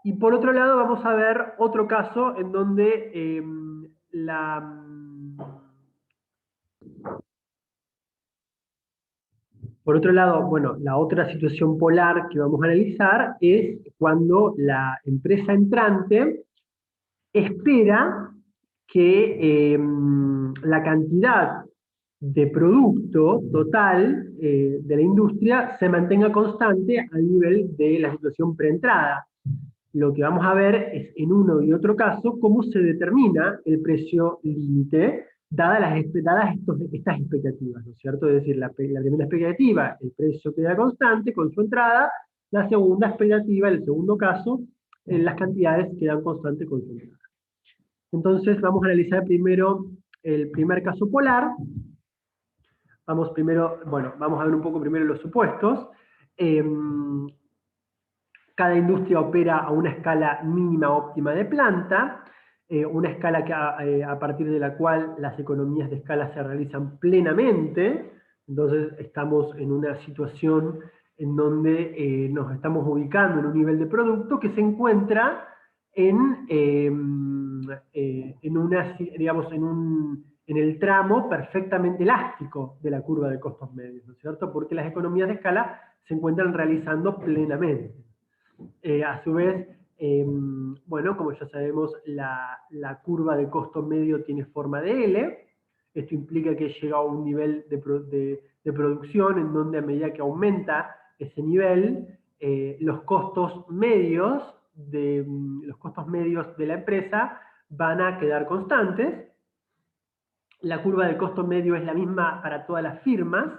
Y por otro lado vamos a ver otro caso en donde por otro lado, bueno, la otra situación polar que vamos a analizar es cuando la empresa entrante espera que la cantidad de producto total de la industria se mantenga constante al nivel de la situación preentrada. Lo que vamos a ver es en uno y otro caso cómo se determina el precio límite dadas estas expectativas, ¿no es cierto? Es decir, la primera expectativa, el precio queda constante con su entrada; la segunda expectativa, el segundo caso, las cantidades quedan constantes con su entrada. Entonces vamos a analizar primero el primer caso polar. Vamos a ver un poco primero los supuestos. Cada industria opera a una escala mínima óptima de planta, una escala a partir de la cual las economías de escala se realizan plenamente. Entonces estamos en una situación en donde nos estamos ubicando en un nivel de producto que se encuentra en el tramo perfectamente elástico de la curva de costos medios, ¿no es cierto? Porque las economías de escala se encuentran realizando plenamente. A su vez, Bueno, como ya sabemos, la curva de costo medio tiene forma de L. Esto implica que llega a un nivel de producción en donde a medida que aumenta ese nivel, los costos medios de la empresa van a quedar constantes. La curva de costo medio es la misma para todas las firmas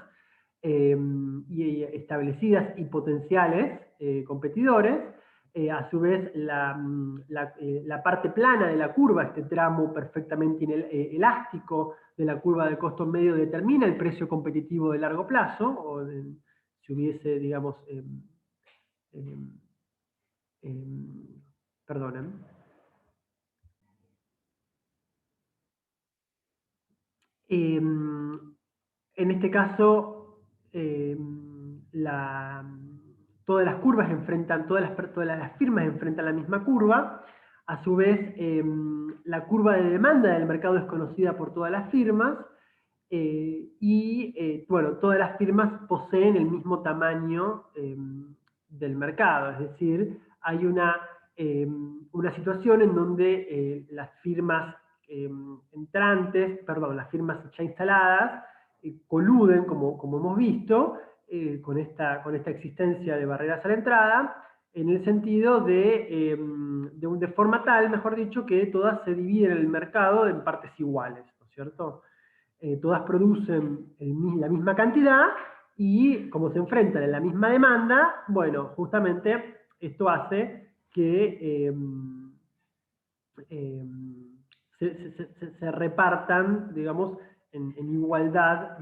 y establecidas y potenciales competidores. A su vez, la parte plana de la curva, este tramo perfectamente elástico de la curva de costo medio, determina el precio competitivo de largo plazo, o si hubiese, digamos, perdonen. En este caso, todas las curvas enfrentan, todas las firmas enfrentan la misma curva. A su vez, la curva de demanda del mercado es conocida por todas las firmas bueno, todas las firmas poseen el mismo tamaño del mercado, es decir, hay una situación en donde las firmas las firmas ya instaladas, coluden, como hemos visto, con esta existencia de barreras a la entrada, en el sentido de forma tal, mejor dicho, que todas se dividen el mercado en partes iguales, ¿no es cierto? Todas producen la misma cantidad y como se enfrentan en la misma demanda, bueno, justamente esto hace que se repartan, digamos, en igualdad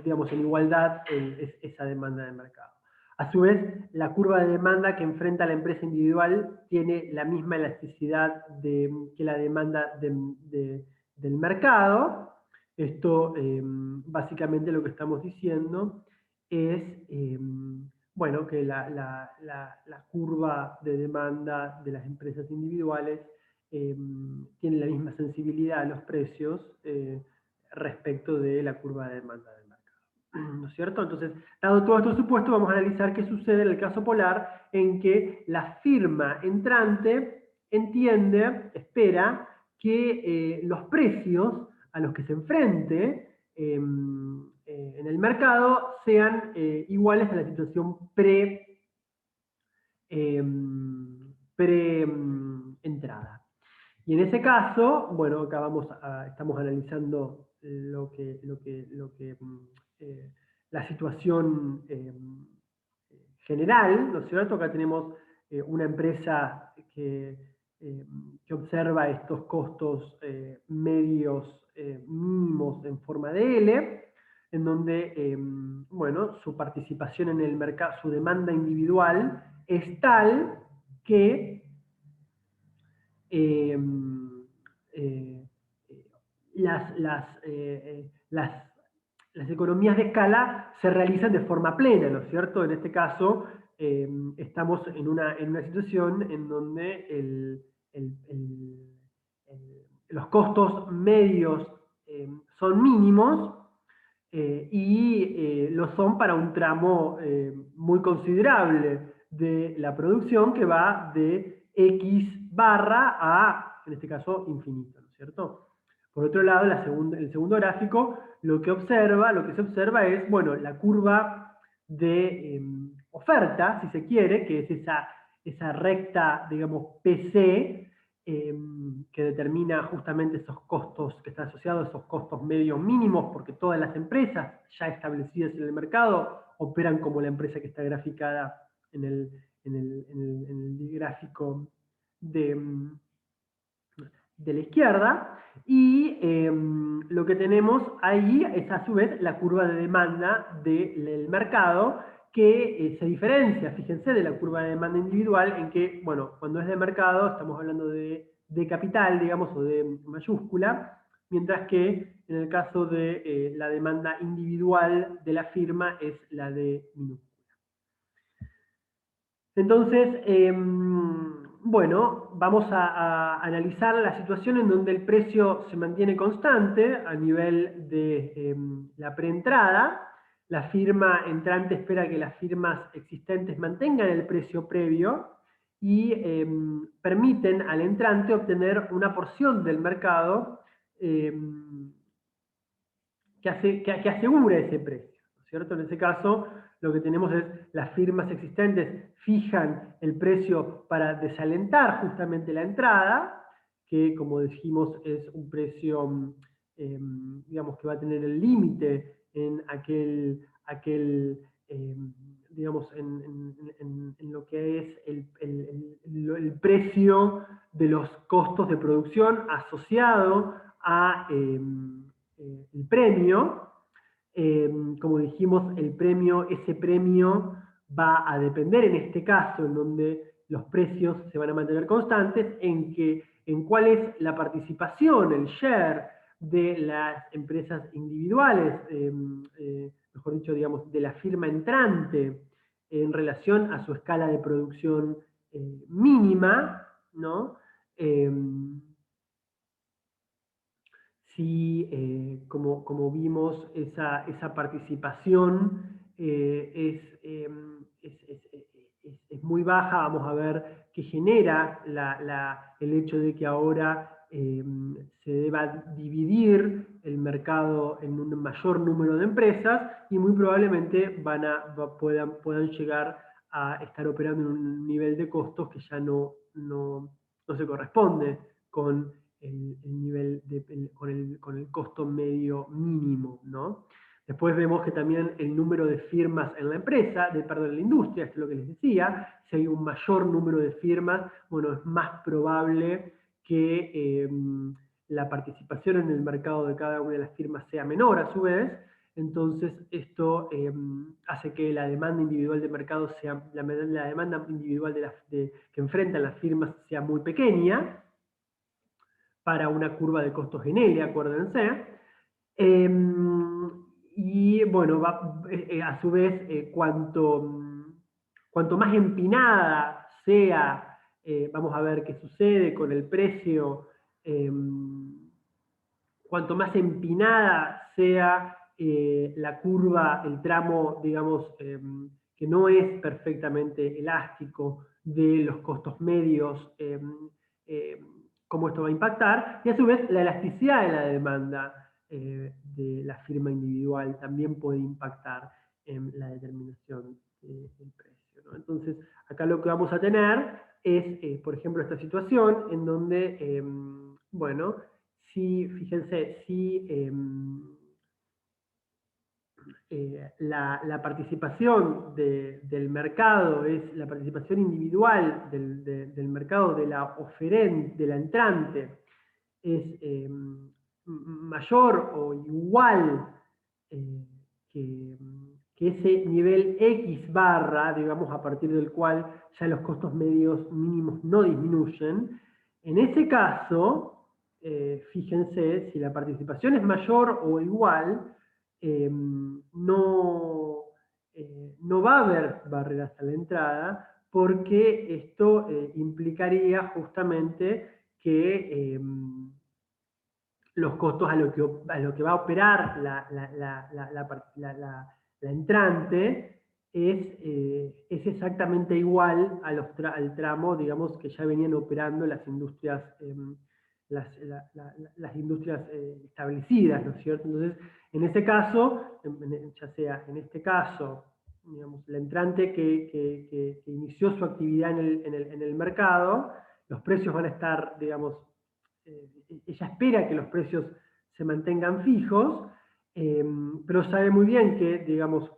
digamos, en igualdad esa demanda de mercado. A su vez, la curva de demanda que enfrenta la empresa individual tiene la misma elasticidad que la demanda del mercado. Esto, básicamente lo que estamos diciendo es, bueno, que la curva de demanda de las empresas individuales tiene la misma sensibilidad a los precios respecto de la curva de demanda del mercado. ¿No es cierto? Entonces, dado todo esto supuesto, vamos a analizar qué sucede en el caso polar, en que la firma entrante espera que los precios a los que se enfrente en el mercado sean iguales a la situación pre-entrada. Y en ese caso, bueno, acá estamos analizando la situación general, ¿no es cierto? Acá tenemos una empresa que observa estos costos medios mínimos en forma de L, en donde, bueno, su participación en el mercado, su demanda individual es tal que eh, eh, las economías de escala se realizan de forma plena, ¿no es cierto? En este caso, estamos en una situación en donde los costos medios son mínimos y lo son para un tramo muy considerable de la producción que va de X barra a, en este caso, infinito, ¿no es cierto? Por otro lado, el segundo gráfico lo que se observa es, bueno, la curva de oferta, si se quiere, que es esa recta, digamos, PC, que determina justamente esos costos que están asociados a esos costos medios mínimos, porque todas las empresas ya establecidas en el mercado operan como la empresa que está graficada en el gráfico de la izquierda, y lo que tenemos ahí es a su vez la curva de demanda del mercado, que se diferencia, fíjense, de la curva de demanda individual, en que, bueno, cuando es de mercado estamos hablando de capital, digamos, o de mayúscula, mientras que en el caso de la demanda individual de la firma es la de minúscula. Entonces, bueno, vamos a analizar la situación en donde el precio se mantiene constante a nivel de la preentrada. La firma entrante espera que las firmas existentes mantengan el precio previo y permiten al entrante obtener una porción del mercado que asegura ese precio, ¿no es cierto? En ese caso, lo que tenemos es las firmas existentes fijan el precio para desalentar justamente la entrada, que como dijimos es un precio, digamos, que va a tener el límite en digamos, en lo que es el precio de los costos de producción asociado a el premio. Como dijimos, ese premio va a depender en este caso, en donde los precios se van a mantener constantes, en cuál es la participación, el share de las empresas individuales, mejor dicho, digamos, de la firma entrante en relación a su escala de producción mínima, ¿no? Eh, sí, como vimos, esa participación es muy baja. Vamos a ver qué genera el hecho de que ahora se deba dividir el mercado en un mayor número de empresas y muy probablemente puedan llegar a estar operando en un nivel de costos que ya no se corresponde con el nivel con el costo medio mínimo, ¿no? Después vemos que también el número de firmas en la empresa, perdón, en la industria, esto es lo que les decía, si hay un mayor número de firmas, bueno, es más probable que la participación en el mercado de cada una de las firmas sea menor a su vez. Entonces esto hace que la demanda individual de mercado la demanda individual que enfrentan las firmas sea muy pequeña, para una curva de costos en L, acuérdense. Y bueno, a su vez, cuanto más empinada sea, vamos a ver qué sucede con el precio, cuanto más empinada sea la curva, el tramo, digamos, que no es perfectamente elástico de los costos medios, cómo esto va a impactar, y a su vez la elasticidad de la demanda de la firma individual también puede impactar en la determinación del precio, ¿no? Entonces, acá lo que vamos a tener es, por ejemplo, esta situación en donde, bueno, fíjense, si la participación del mercado es la participación individual del mercado de de la entrante es mayor o igual eh, que, que ese nivel X barra, digamos, a partir del cual ya los costos medios mínimos no disminuyen. En ese caso, fíjense, si la participación es mayor o igual, no va a haber barreras a la entrada, porque esto implicaría justamente que los costos a lo que va a operar la entrante es exactamente igual al tramo, digamos, que ya venían operando las industrias, las industrias establecidas, ¿no es cierto? Entonces, en ese caso, ya sea en este caso, digamos, la entrante que inició su actividad en el mercado, los precios van a estar, digamos, ella espera que los precios se mantengan fijos, pero sabe muy bien que, digamos,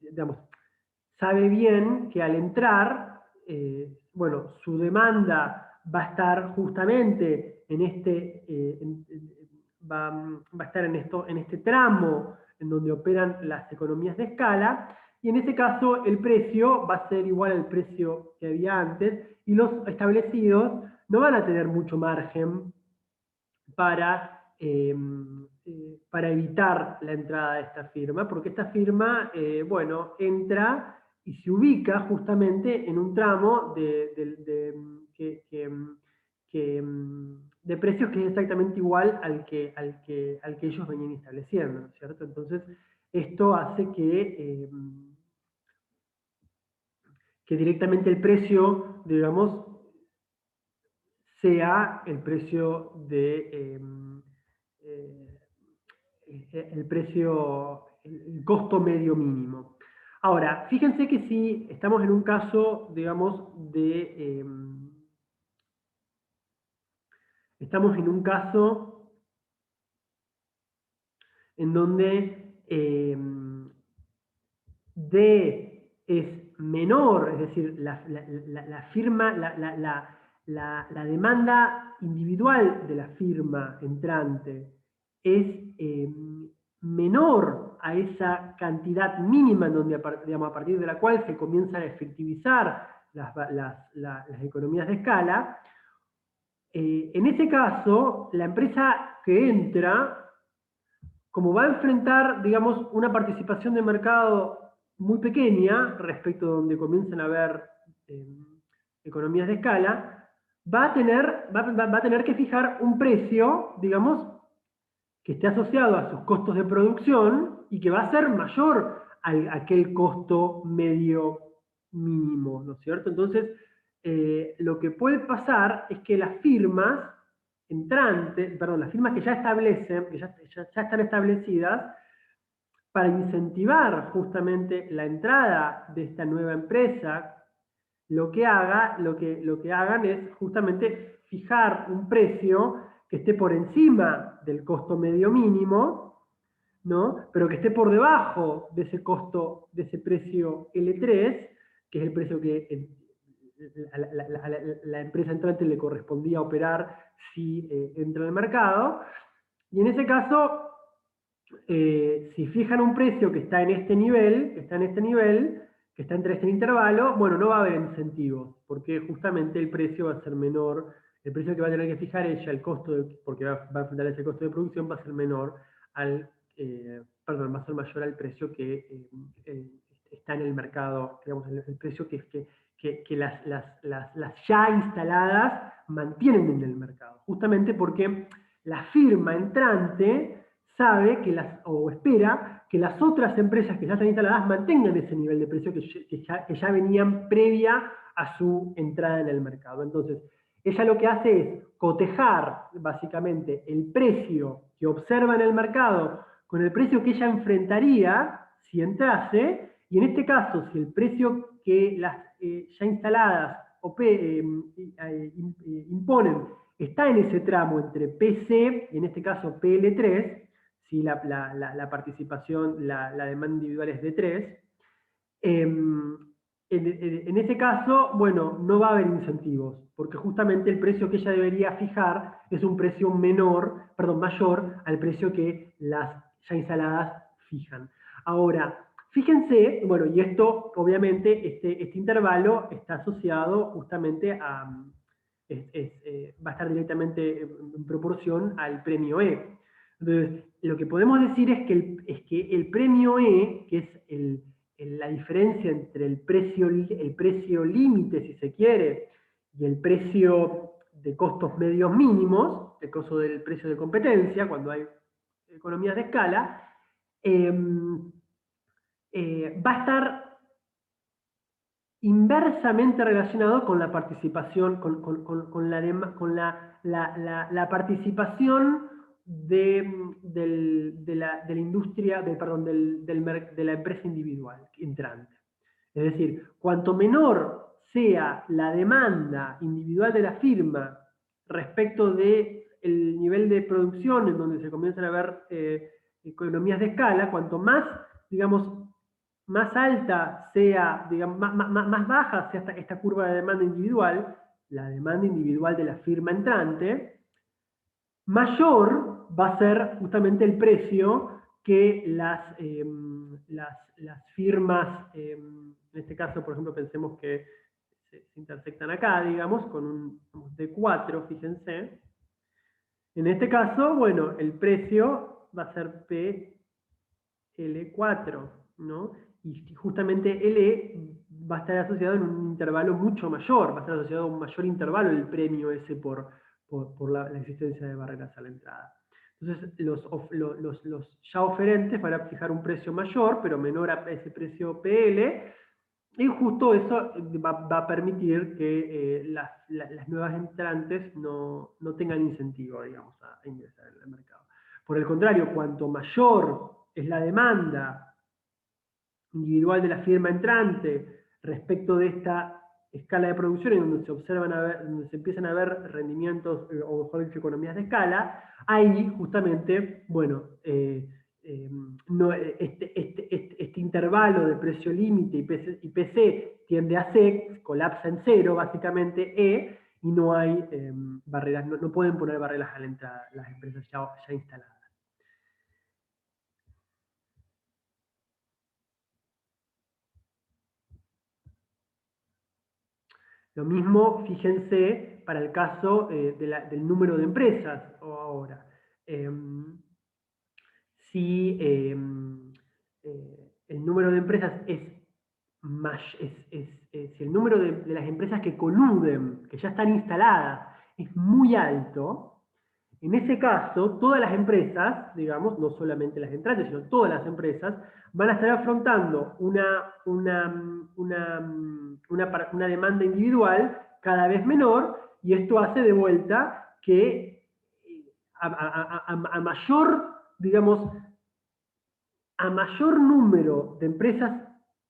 digamos, sabe bien que al entrar, bueno, su demanda va a estar justamente en va a estar en este tramo en donde operan las economías de escala, y en ese caso el precio va a ser igual al precio que había antes, y los establecidos no van a tener mucho margen para evitar la entrada de esta firma, porque esta firma, bueno, entra y se ubica justamente en un tramo de precios que es exactamente igual al que ellos venían estableciendo, ¿no es cierto? Entonces, esto hace que que directamente el precio, digamos, sea el precio de el costo medio mínimo. Ahora, fíjense que si estamos en un caso, digamos, estamos en un caso en donde D es menor, es decir, la firma, la demanda individual de la firma entrante es menor a esa cantidad mínima en donde, digamos, a partir de la cual se comienzan a efectivizar las economías de escala. En ese caso, la empresa que entra, como va a enfrentar, digamos, una participación de mercado muy pequeña respecto a donde comienzan a haber eh, economías de escala, va a tener que fijar un precio, digamos, que esté asociado a sus costos de producción y que va a ser mayor a aquel costo medio mínimo, ¿no es cierto? Entonces, lo que puede pasar es que las firmas entrantes, perdón, las firmas que ya establecen, que ya están establecidas, para incentivar justamente la entrada de esta nueva empresa, lo que hagan es justamente fijar un precio que esté por encima del costo medio mínimo, ¿no? Pero que esté por debajo de ese costo, de ese precio L3, que es el precio que la empresa entrante le correspondía operar si entra en el mercado. Y en ese caso, si fijan un precio que está en este nivel, que está entre este intervalo, bueno, no va a haber incentivos, porque justamente el precio va a ser menor, el precio que va a tener que fijar ella, el costo, porque va a enfrentar ese costo de producción, va a ser menor va a ser mayor al precio que está en el mercado, digamos, el precio que las ya instaladas mantienen en el mercado, justamente porque la firma entrante sabe o espera que las otras empresas que ya están instaladas mantengan ese nivel de precio que ya venían previa a su entrada en el mercado. Entonces, ella lo que hace es cotejar básicamente el precio que observa en el mercado con el precio que ella enfrentaría si entrase, y en este caso, si el precio que las ya instaladas imponen está en ese tramo entre PC, en este caso PL3, si la participación, la demanda individual es de 3, en ese caso, bueno, no va a haber incentivos, porque justamente el precio que ella debería fijar es un precio mayor al precio que las ya instaladas fijan. Ahora, fíjense, bueno, y esto, obviamente, este intervalo está asociado justamente va a estar directamente en proporción al premio E. Entonces, lo que podemos decir es que el premio E, que es la diferencia entre el precio límite, si se quiere, y el precio de costos medios mínimos, el costo del precio de competencia, cuando hay economías de escala, va a estar inversamente relacionado con la participación, la participación de la industria, de la empresa individual entrante. Es decir, cuanto menor sea la demanda individual de la firma respecto del nivel de producción en donde se comienzan a ver economías de escala, cuanto más, digamos, más alta sea, digamos, más baja sea esta curva de demanda individual, la demanda individual de la firma entrante, mayor va a ser justamente el precio que las firmas, en este caso, por ejemplo, pensemos que se intersectan acá, digamos, con un D4, fíjense. En este caso, bueno, el precio va a ser PL4, ¿no? Y justamente LE va a estar asociado en un intervalo mucho mayor, va a estar asociado a un mayor intervalo el premio ese por la existencia de barreras a la entrada. Entonces, los ya oferentes van a fijar un precio mayor, pero menor a ese precio PL, Y justo eso va a permitir que las nuevas entrantes no tengan incentivo, digamos, a ingresar en el mercado. Por el contrario, cuanto mayor es la demanda individual de la firma entrante respecto de esta escala de producción, en donde se observan donde se empiezan a ver rendimientos, o mejor dicho, economías de escala, ahí justamente, bueno, no, este intervalo de precio límite y PC tiende a C, colapsa en cero, básicamente E, y no hay barreras, no pueden poner barreras a la entrada las empresas ya instaladas. Lo mismo, fíjense, para el caso del número de empresas ahora. Eh, si el número de empresas si el número de las empresas que coluden, que ya están instaladas, es muy alto, en ese caso, todas las empresas, digamos, no solamente las entrantes, sino todas las empresas, van a estar afrontando una demanda individual cada vez menor, y esto hace de vuelta que a mayor, digamos, a mayor número de empresas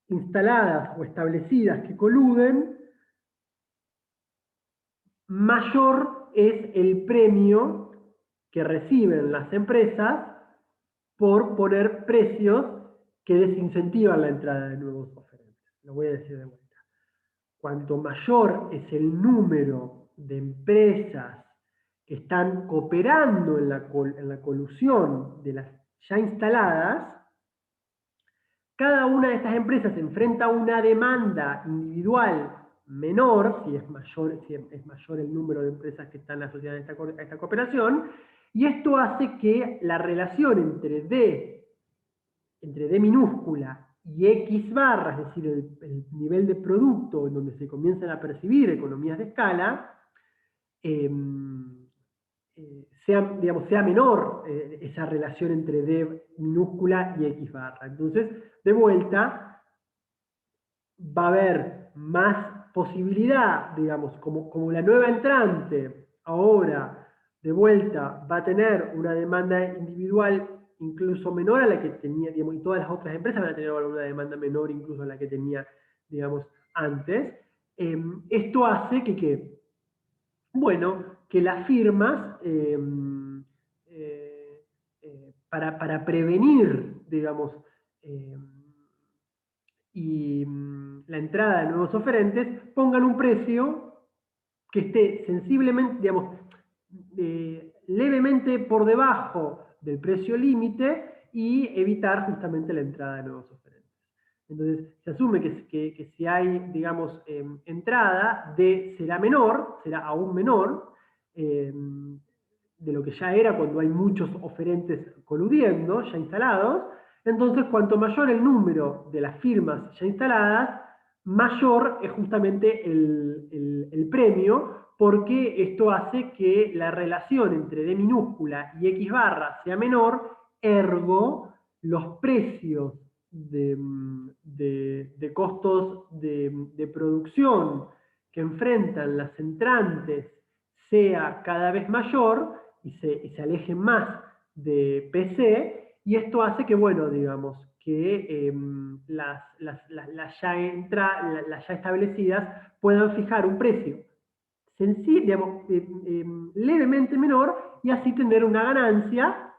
instaladas o establecidas que coluden, mayor es el premio que reciben las empresas por poner precios que desincentivan la entrada de nuevos oferentes. Lo voy a decir de vuelta. Cuanto mayor es el número de empresas que están cooperando en la colusión de las ya instaladas, cada una de estas empresas enfrenta una demanda individual menor, si es mayor el número de empresas que están asociadas a esta cooperación, y esto hace que la relación entre D minúscula y X barra, es decir, el nivel de producto en donde se comienzan a percibir economías de escala, sea menor esa relación entre D minúscula y X barra. Entonces, de vuelta, va a haber más posibilidad, digamos, como la nueva entrante ahora de vuelta va a tener una demanda individual incluso menor a la que tenía, digamos, y todas las otras empresas van a tener una demanda menor incluso a la que tenía, digamos, antes. Esto hace bueno, que las firmas, para prevenir, digamos, eh, la entrada de nuevos oferentes, pongan un precio que esté sensiblemente, digamos, levemente por debajo del precio límite y evitar justamente la entrada de nuevos oferentes. Entonces, se asume que si hay, digamos, entrada, D será menor, será aún menor, de lo que ya era cuando hay muchos oferentes coludiendo, ya instalados. Entonces, cuanto mayor el número de las firmas ya instaladas, mayor es justamente el premio, porque esto hace que la relación entre D minúscula y X barra sea menor, ergo los precios de costos de producción que enfrentan las entrantes sea cada vez mayor y se alejen más de PC, y esto hace que, bueno, digamos, que las ya establecidas puedan fijar un precio sencillo, digamos, levemente menor, y así tener una ganancia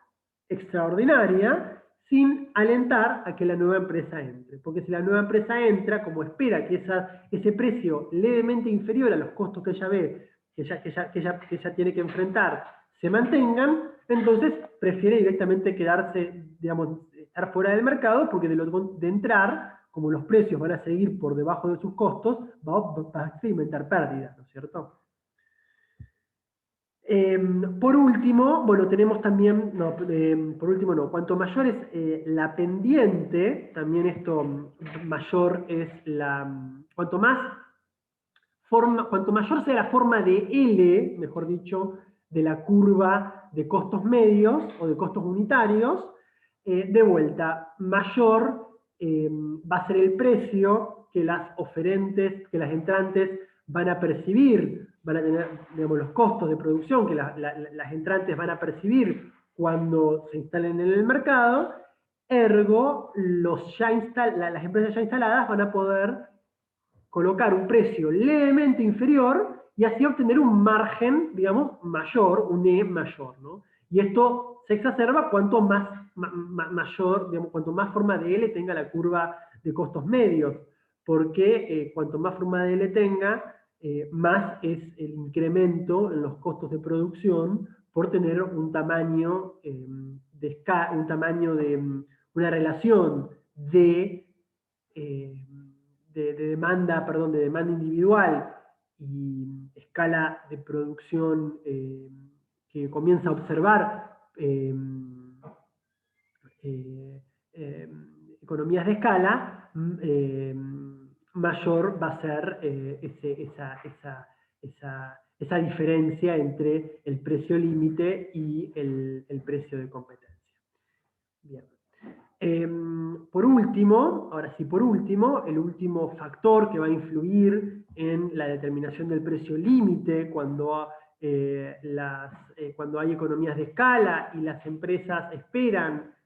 extraordinaria sin alentar a que la nueva empresa entre. Porque si la nueva empresa entra, como espera que ese precio levemente inferior a los costos que ella ve, que ella tiene que enfrentar, se mantengan, entonces prefiere directamente quedarse, digamos, estar fuera del mercado, porque de entrar, como los precios van a seguir por debajo de sus costos, va a experimentar pérdidas, ¿no es cierto? Por último, bueno, tenemos también, no, por último no, cuanto mayor es la pendiente, también esto mayor es cuanto mayor sea la forma de L, mejor dicho, de la curva de costos medios o de costos unitarios, de vuelta, mayor va a ser el precio que las oferentes, que las entrantes van a percibir, van a tener, digamos, los costos de producción que las entrantes van a percibir cuando se instalen en el mercado, ergo, las empresas ya instaladas van a poder colocar un precio levemente inferior y así obtener un margen, digamos, mayor, un E mayor, ¿no? Y esto se exacerba cuanto mayor, digamos, cuanto más forma de L tenga la curva de costos medios, porque cuanto más forma de L tenga, más es el incremento en los costos de producción por tener un tamaño una relación eh, de demanda, perdón, de demanda individual y escala de producción que comienza a observar eh, eh, economías de escala, mayor va a ser esa diferencia entre el precio límite y el precio de competencia. Bien. Por último, ahora sí, por último, el último factor que va a influir en la determinación del precio límite cuando hay economías de escala y las empresas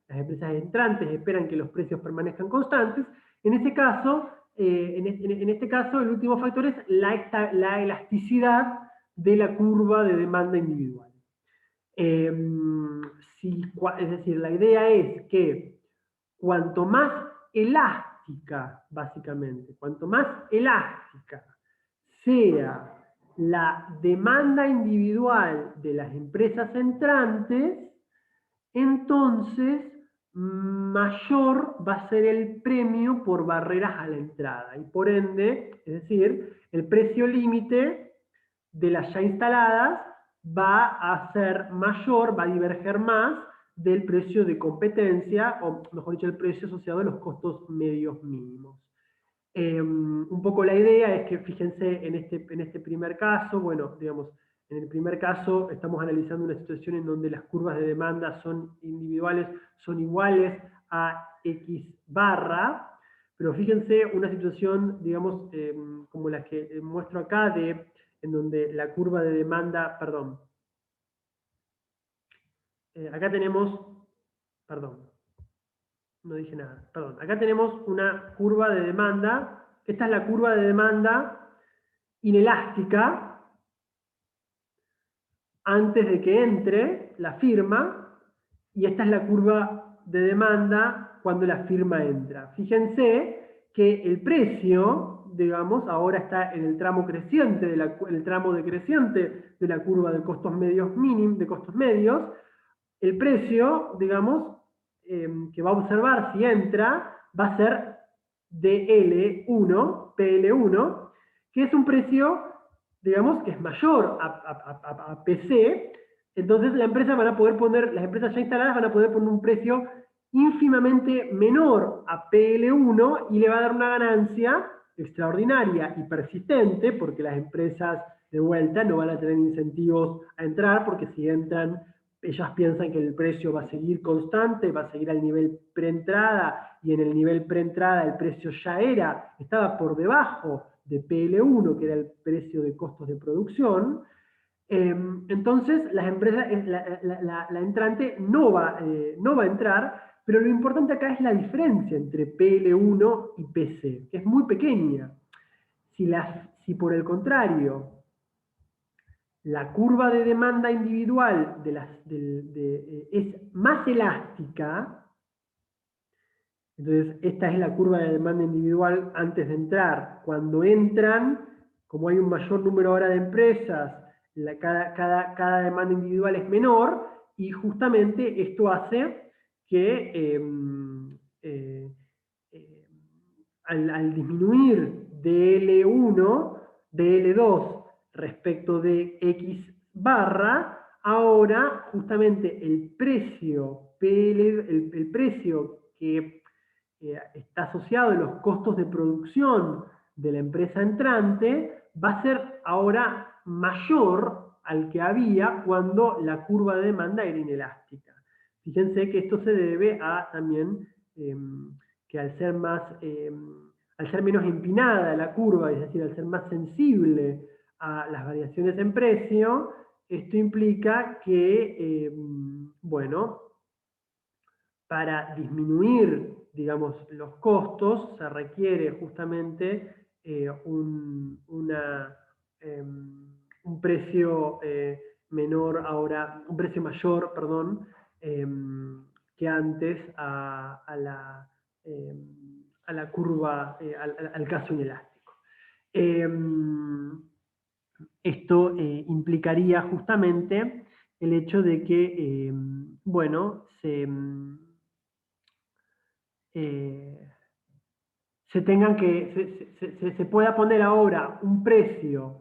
entrantes esperan que los precios permanezcan constantes, en este caso, el último factor es la elasticidad de la curva de demanda individual. Es decir, la idea es que cuanto más elástica, básicamente, cuanto más elástica sea la demanda individual de las empresas entrantes, entonces mayor va a ser el premio por barreras a la entrada y por ende, es decir, el precio límite de las ya instaladas va a ser mayor, va a diverger más del precio de competencia, o mejor dicho, el precio asociado a los costos medios mínimos. Un poco la idea es que, fíjense, en este primer caso, bueno, digamos, en el primer caso estamos analizando una situación en donde las curvas de demanda son individuales, son iguales a X barra, pero fíjense una situación, digamos, como la que muestro acá, en donde la curva de demanda, perdón, acá tenemos, perdón, no dije nada, perdón, acá tenemos una curva de demanda, esta es la curva de demanda inelástica antes de que entre la firma, y esta es la curva de demanda cuando la firma entra. Fíjense que el precio, digamos, ahora está en el tramo creciente, el tramo decreciente de la curva de costos medios mínimos, de costos medios. El precio, digamos, que va a observar si entra, va a ser DL1, PL1, que es un precio, digamos, que es mayor a PC. Entonces las empresas ya instaladas van a poder poner un precio ínfimamente menor a PL1 y le va a dar una ganancia extraordinaria y persistente, porque las empresas de vuelta no van a tener incentivos a entrar, porque si entran, ellas piensan que el precio va a seguir constante, va a seguir al nivel preentrada, y en el nivel preentrada el precio ya estaba por debajo de PL1, que era el precio de costos de producción. Entonces las empresas, la entrante no va a entrar, pero lo importante acá es la diferencia entre PL1 y PC, que es muy pequeña. Si por el contrario la curva de demanda individual es más elástica, entonces esta es la curva de demanda individual antes de entrar. Cuando entran, como hay un mayor número ahora de empresas, cada demanda individual es menor, y justamente esto hace que al disminuir DL1, DL2 respecto de X barra, ahora justamente el precio que está asociado a los costos de producción de la empresa entrante va a ser ahora mayor al que había cuando la curva de demanda era inelástica. Fíjense que esto se debe a también que al ser más al ser menos empinada la curva, es decir, al ser más sensible a las variaciones en precio, esto implica que, bueno, para disminuir, digamos, los costos, se requiere justamente un precio menor ahora, un precio mayor, perdón, que antes a la curva, al caso inelástico. Esto implicaría justamente el hecho de que, bueno, se pueda poner ahora un precio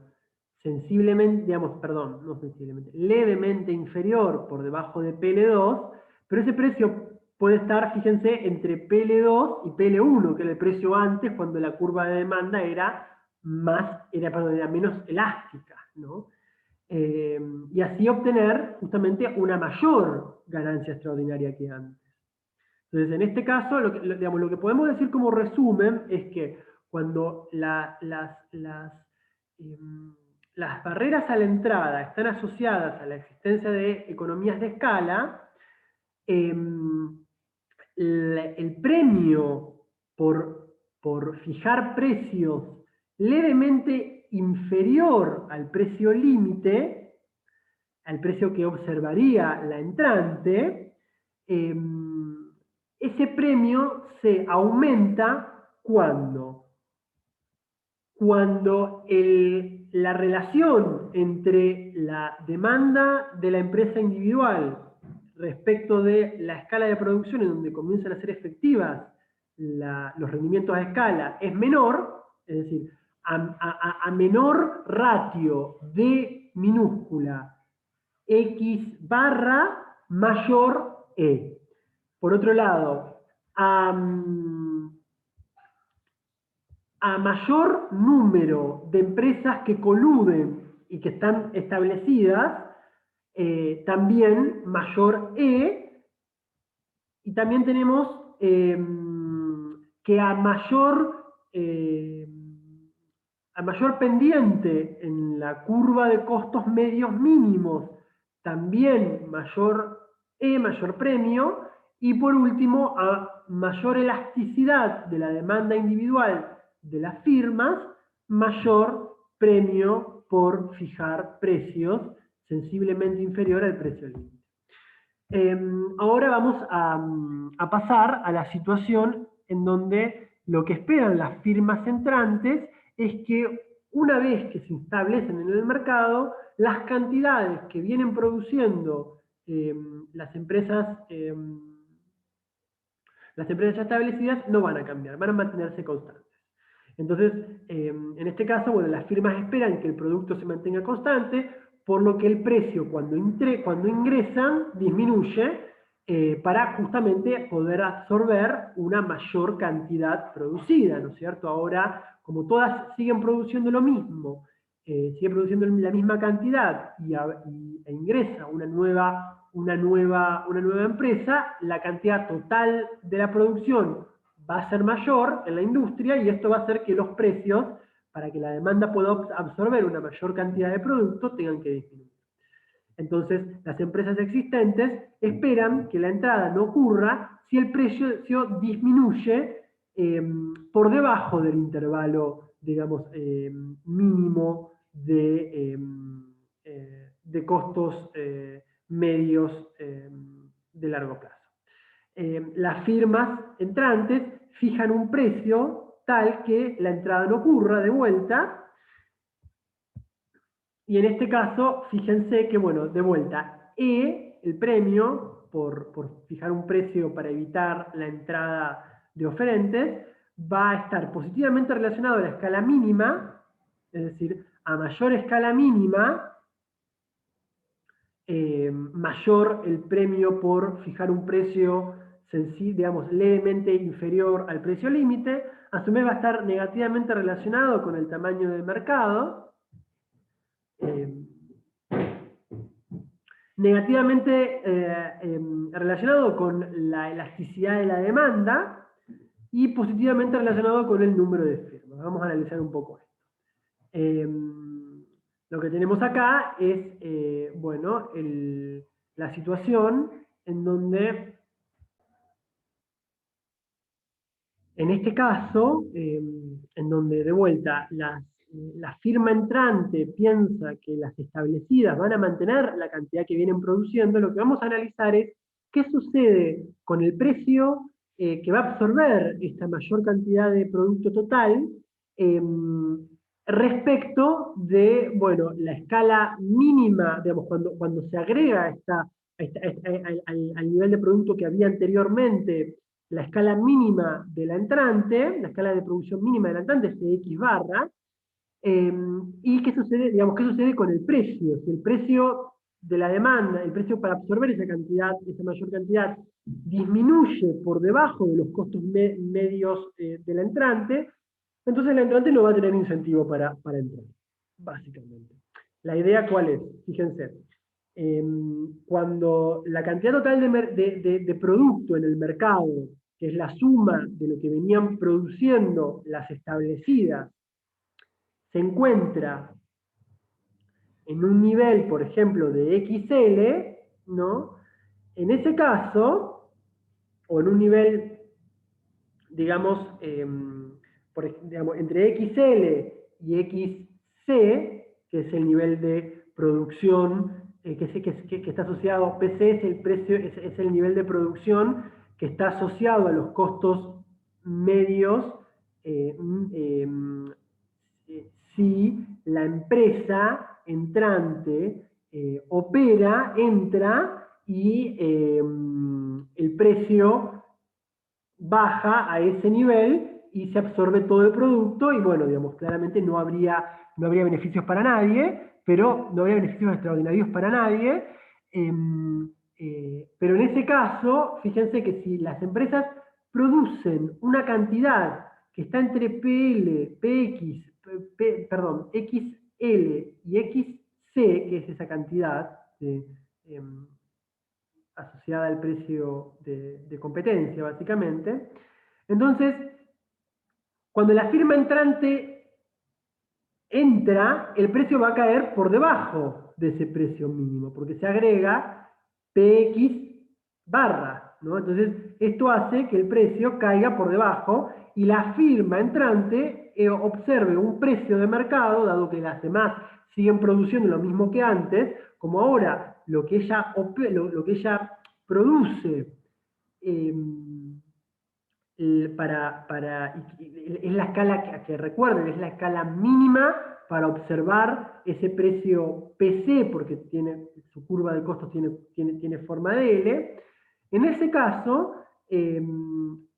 sensiblemente, digamos, perdón, no sensiblemente, levemente inferior por debajo de PL2, pero ese precio puede estar, fíjense, entre PL2 y PL1, que era el precio antes cuando la curva de demanda era menos elástica, ¿no? Y así obtener justamente una mayor ganancia extraordinaria que antes. Entonces, en este caso, digamos, lo que podemos decir como resumen es que cuando las barreras a la entrada están asociadas a la existencia de economías de escala, el premio por fijar precios levemente inferior al precio límite, al precio que observaría la entrante, ese premio se aumenta cuando la relación entre la demanda de la empresa individual respecto de la escala de producción en donde comienzan a ser efectivas los rendimientos a escala es menor, es decir, a menor ratio de minúscula X barra mayor E. Por otro lado, a mayor número de empresas que coluden y que están establecidas, también mayor E, y también tenemos que a mayor pendiente en la curva de costos medios mínimos, también mayor E, mayor premio, y por último, a mayor elasticidad de la demanda individual de las firmas, mayor premio por fijar precios sensiblemente inferior al precio límite. Ahora vamos a pasar a la situación en donde lo que esperan las firmas entrantes es que una vez que se establecen en el mercado, las cantidades que vienen produciendo las empresas ya establecidas no van a cambiar, van a mantenerse constantes. Entonces, en este caso, bueno, las firmas esperan que el producto se mantenga constante, por lo que el precio cuando ingresan disminuye para justamente poder absorber una mayor cantidad producida, ¿no es cierto? Ahora, como todas siguen produciendo lo mismo, siguen produciendo la misma cantidad e ingresa una nueva empresa, la cantidad total de la producción va a ser mayor en la industria y esto va a hacer que los precios, para que la demanda pueda absorber una mayor cantidad de producto, tengan que disminuir. Entonces, las empresas existentes esperan que la entrada no ocurra si el precio disminuye por debajo del intervalo, digamos, mínimo de costos medios de largo plazo. Las firmas entrantes fijan un precio tal que la entrada no ocurra de vuelta, y en este caso, fíjense que, bueno, de vuelta, E, el premio, por fijar un precio para evitar la entrada de oferentes, va a estar positivamente relacionado a la escala mínima, es decir, a mayor escala mínima, mayor el premio por fijar un precio digamos, levemente inferior al precio límite. A su vez va a estar negativamente relacionado con el tamaño del mercado, negativamente relacionado con la elasticidad de la demanda, y positivamente relacionado con el número de firmas. Vamos a analizar un poco esto. Lo que tenemos acá es, bueno, la situación en donde, en este caso, en donde de vuelta la firma entrante piensa que las establecidas van a mantener la cantidad que vienen produciendo, lo que vamos a analizar es qué sucede con el precio que va a absorber esta mayor cantidad de producto total eh, respecto de, bueno, la escala mínima, digamos, cuando se agrega al nivel de producto que había anteriormente la escala mínima de la entrante, la escala de producción mínima de la entrante es de X barra, y qué sucede, digamos, qué sucede con el precio. Si el precio de la demanda, el precio para absorber esa cantidad, esa mayor cantidad, disminuye por debajo de los costos medios de la entrante, entonces la entrante no va a tener incentivo para entrar, básicamente. La idea cuál es, fíjense, cuando la cantidad total de producto en el mercado, que es la suma de lo que venían produciendo las establecidas, se encuentra en un nivel, por ejemplo, de XL, ¿no? En ese caso, o en un nivel, digamos, digamos entre XL y XC, que es el nivel de producción que está asociado, PC es el precio, es el nivel de producción que está asociado a los costos medios eh, eh, si la empresa entrante entra y el precio baja a ese nivel y se absorbe todo el producto y bueno, digamos, claramente no habría beneficios para nadie, pero no habría beneficios extraordinarios para nadie. Eh, pero en ese caso, fíjense que si las empresas producen una cantidad que está entre perdón, XL y XC, que es esa cantidad eh, asociada al precio de competencia, básicamente. Entonces, cuando la firma entrante entra, el precio va a caer por debajo de ese precio mínimo, porque se agrega PX barra, ¿no? Entonces, esto hace que el precio caiga por debajo y la firma entrante observe un precio de mercado, dado que las demás siguen produciendo lo mismo que antes, como ahora lo que lo que ella produce eh, es la escala que recuerden, es la escala mínima para observar ese precio PC, porque su curva de costos tiene forma de L. En ese caso,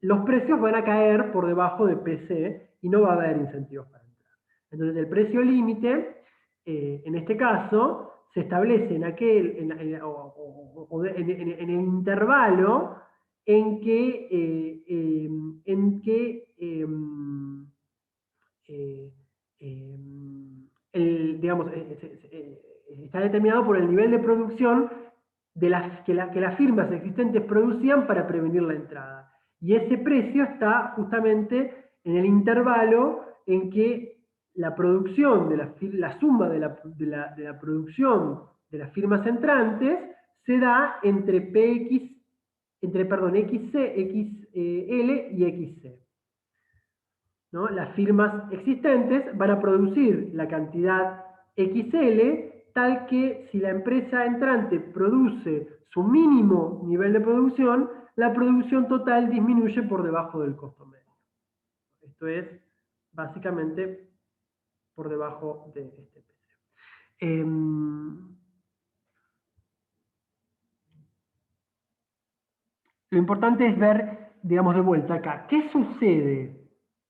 los precios van a caer por debajo de PC y no va a haber incentivos para entrar. Entonces, el precio límite, en este caso, se establece en el intervalo eh, eh, digamos, está determinado por el nivel de producción que las firmas existentes producían para prevenir la entrada. Y ese precio está justamente en el intervalo en que la producción, la suma de la producción de las firmas entrantes se da entre perdón, XL y XC. ¿No? Las firmas existentes van a producir la cantidad XL tal que si la empresa entrante produce su mínimo nivel de producción, la producción total disminuye por debajo del costo medio. Esto es básicamente por debajo de este precio. Lo importante es ver, digamos, de vuelta acá, ¿qué sucede?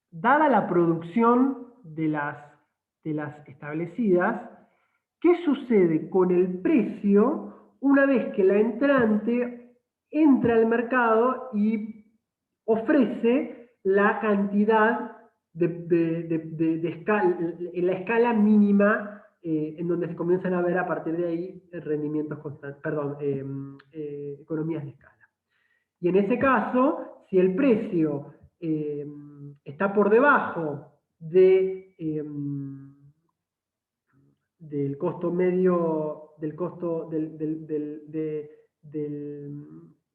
Dada la producción de las establecidas, ¿qué sucede con el precio una vez que la entrante entra al mercado y ofrece la cantidad en la escala mínima en donde se comienzan a ver a partir de ahí rendimientos constantes, perdón, economías de escala? Y en ese caso, si el precio está por debajo del costo medio, del costo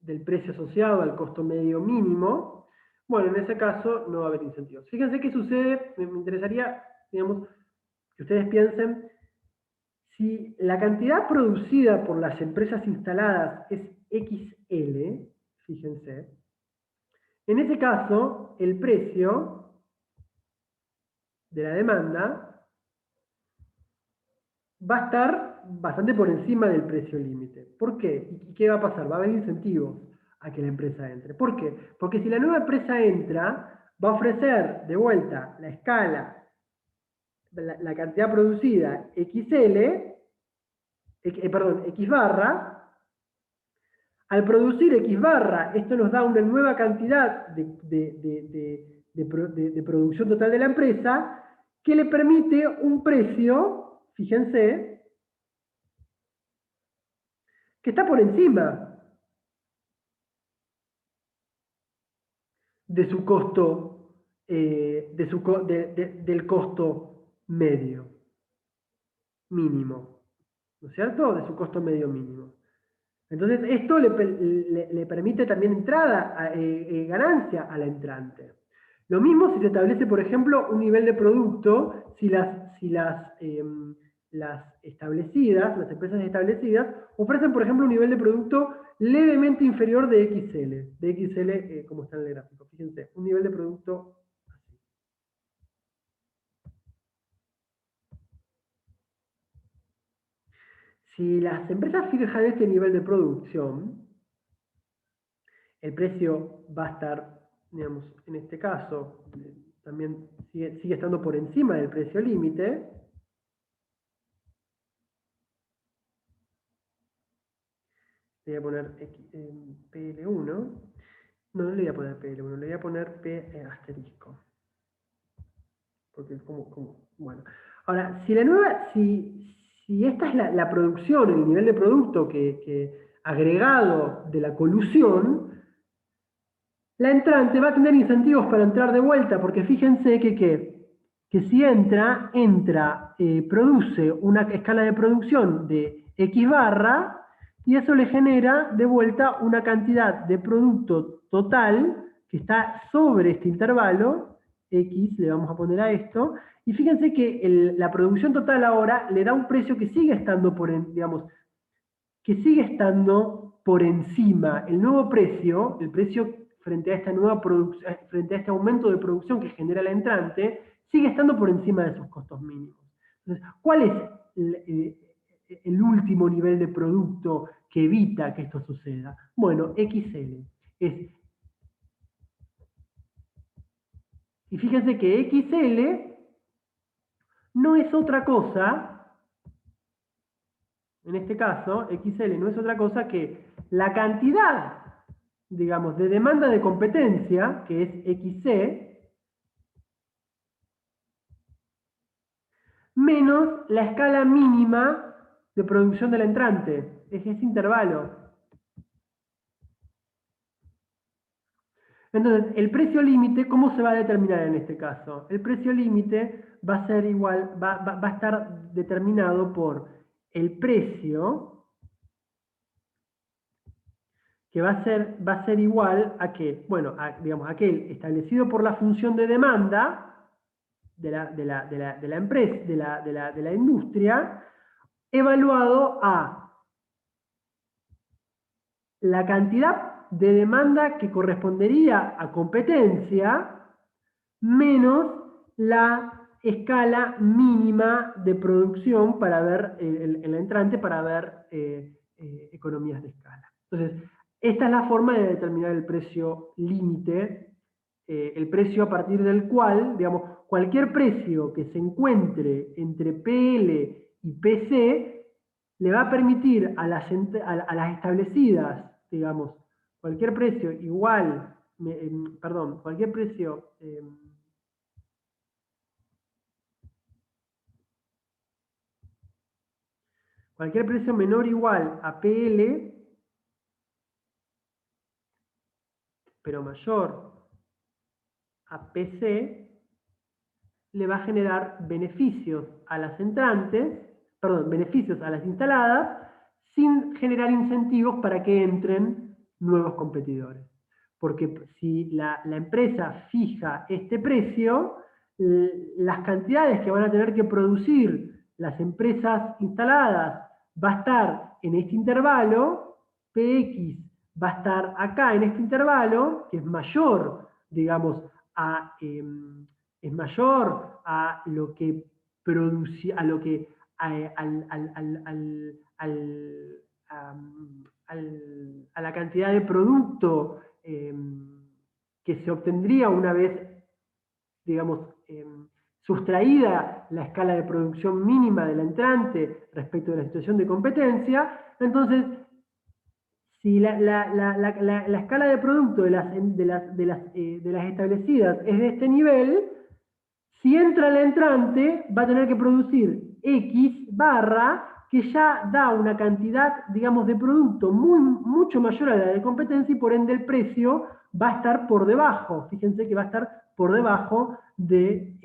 del precio asociado al costo medio mínimo, bueno, en ese caso no va a haber incentivos. Fíjense qué sucede, me interesaría, digamos, que ustedes piensen, si la cantidad producida por las empresas instaladas es XL, fíjense, en ese caso, el precio de la demanda va a estar bastante por encima del precio límite. ¿Por qué? ¿Y qué va a pasar? Va a haber incentivos a que la empresa entre. ¿Por qué? Porque si la nueva empresa entra, va a ofrecer de vuelta la escala, la cantidad producida XL, perdón, X barra. Al producir X barra, esto nos da una nueva cantidad de producción total de la empresa que le permite un precio, fíjense, que está por encima de su costo, del costo medio, mínimo, ¿no es cierto? De su costo medio mínimo. Entonces, esto le permite también entrada, ganancia a la entrante. Lo mismo si se establece, por ejemplo, un nivel de producto, si las establecidas, las empresas establecidas, ofrecen, por ejemplo, un nivel de producto levemente inferior de XL, como está en el gráfico. Fíjense, un nivel de producto así. Si las empresas fijan este nivel de producción, el precio va a estar, digamos, en este caso, también sigue estando por encima del precio límite. Le voy a poner PL1. No le voy a poner PL1, le voy a poner P asterisco. Porque es bueno. Ahora, si esta es la producción, el nivel de producto que agregado de la colusión, la entrante va a tener incentivos para entrar de vuelta, porque fíjense que si produce una escala de producción de X barra, y eso le genera de vuelta una cantidad de producto total que está sobre este intervalo, X le vamos a poner a esto, y fíjense que la producción total ahora le da un precio que sigue estando que sigue estando por encima. El nuevo precio, el precio frente a esta nueva producción, frente a este aumento de producción que genera la entrante, sigue estando por encima de sus costos mínimos. Entonces, ¿cuál es el último nivel de producto que evita que esto suceda? Bueno, XL. Y fíjense que XL no es otra cosa, en este caso, XL no es otra cosa que la cantidad, digamos, de demanda de competencia, que es XC, menos la escala mínima de producción del entrante, es ese intervalo. Entonces, el precio límite, ¿cómo se va a determinar en este caso? El precio límite va a ser igual, va a estar determinado por el precio, que va a ser igual a que, bueno, digamos, aquel establecido por la función de demanda de la empresa, de la industria, evaluado a la cantidad de demanda que correspondería a competencia menos la escala mínima de producción para ver en la entrante para ver economías de escala. Entonces, esta es la forma de determinar el precio límite, el precio a partir del cual, digamos, cualquier precio que se encuentre entre PL y PC le va a permitir a las establecidas, digamos, cualquier precio igual, perdón, cualquier precio menor o igual a PL, pero mayor a PC le va a generar beneficios a las entrantes, perdón, beneficios a las instaladas, sin generar incentivos para que entren nuevos competidores. Porque si la empresa fija este precio, las cantidades que van a tener que producir las empresas instaladas va a estar en este intervalo, PX va a estar acá en este intervalo, que es mayor, digamos, es mayor a lo que produce, a lo que a la cantidad de producto que se obtendría una vez, digamos, sustraída la escala de producción mínima del entrante respecto de la situación de competencia. Entonces, si la escala de producto de las establecidas es de este nivel, si entra el entrante, va a tener que producir X barra, que ya da una cantidad, digamos, de producto mucho mayor a la de competencia y por ende el precio va a estar por debajo. Fíjense que va a estar por debajo de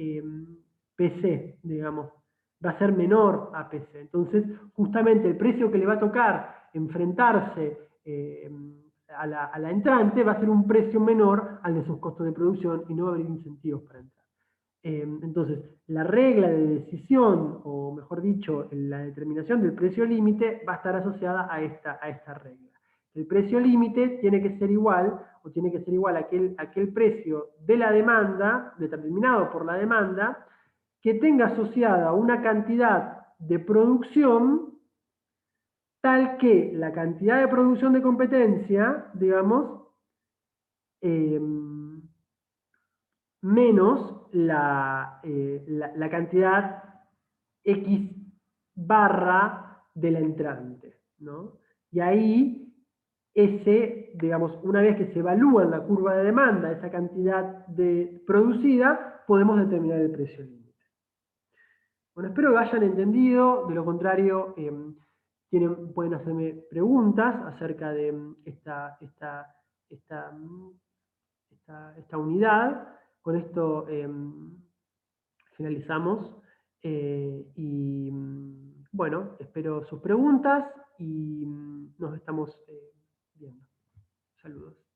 PC, digamos. Va a ser menor a PC. Entonces, justamente el precio que le va a tocar enfrentarse a la entrante va a ser un precio menor al de sus costos de producción y no va a haber incentivos para entrar. Entonces, la regla de decisión, o mejor dicho, la determinación del precio límite va a estar asociada a esta regla. El precio límite tiene que ser igual, o tiene que ser igual a aquel precio de la demanda, determinado por la demanda, que tenga asociada una cantidad de producción tal que la cantidad de producción de competencia, digamos, menos la cantidad X barra del entrante, ¿no? Y ahí, digamos, una vez que se evalúa en la curva de demanda esa cantidad producida, podemos determinar el precio límite. Bueno, espero que hayan entendido, de lo contrario, pueden hacerme preguntas acerca de esta unidad. Con esto finalizamos y bueno, espero sus preguntas y nos estamos viendo. Saludos.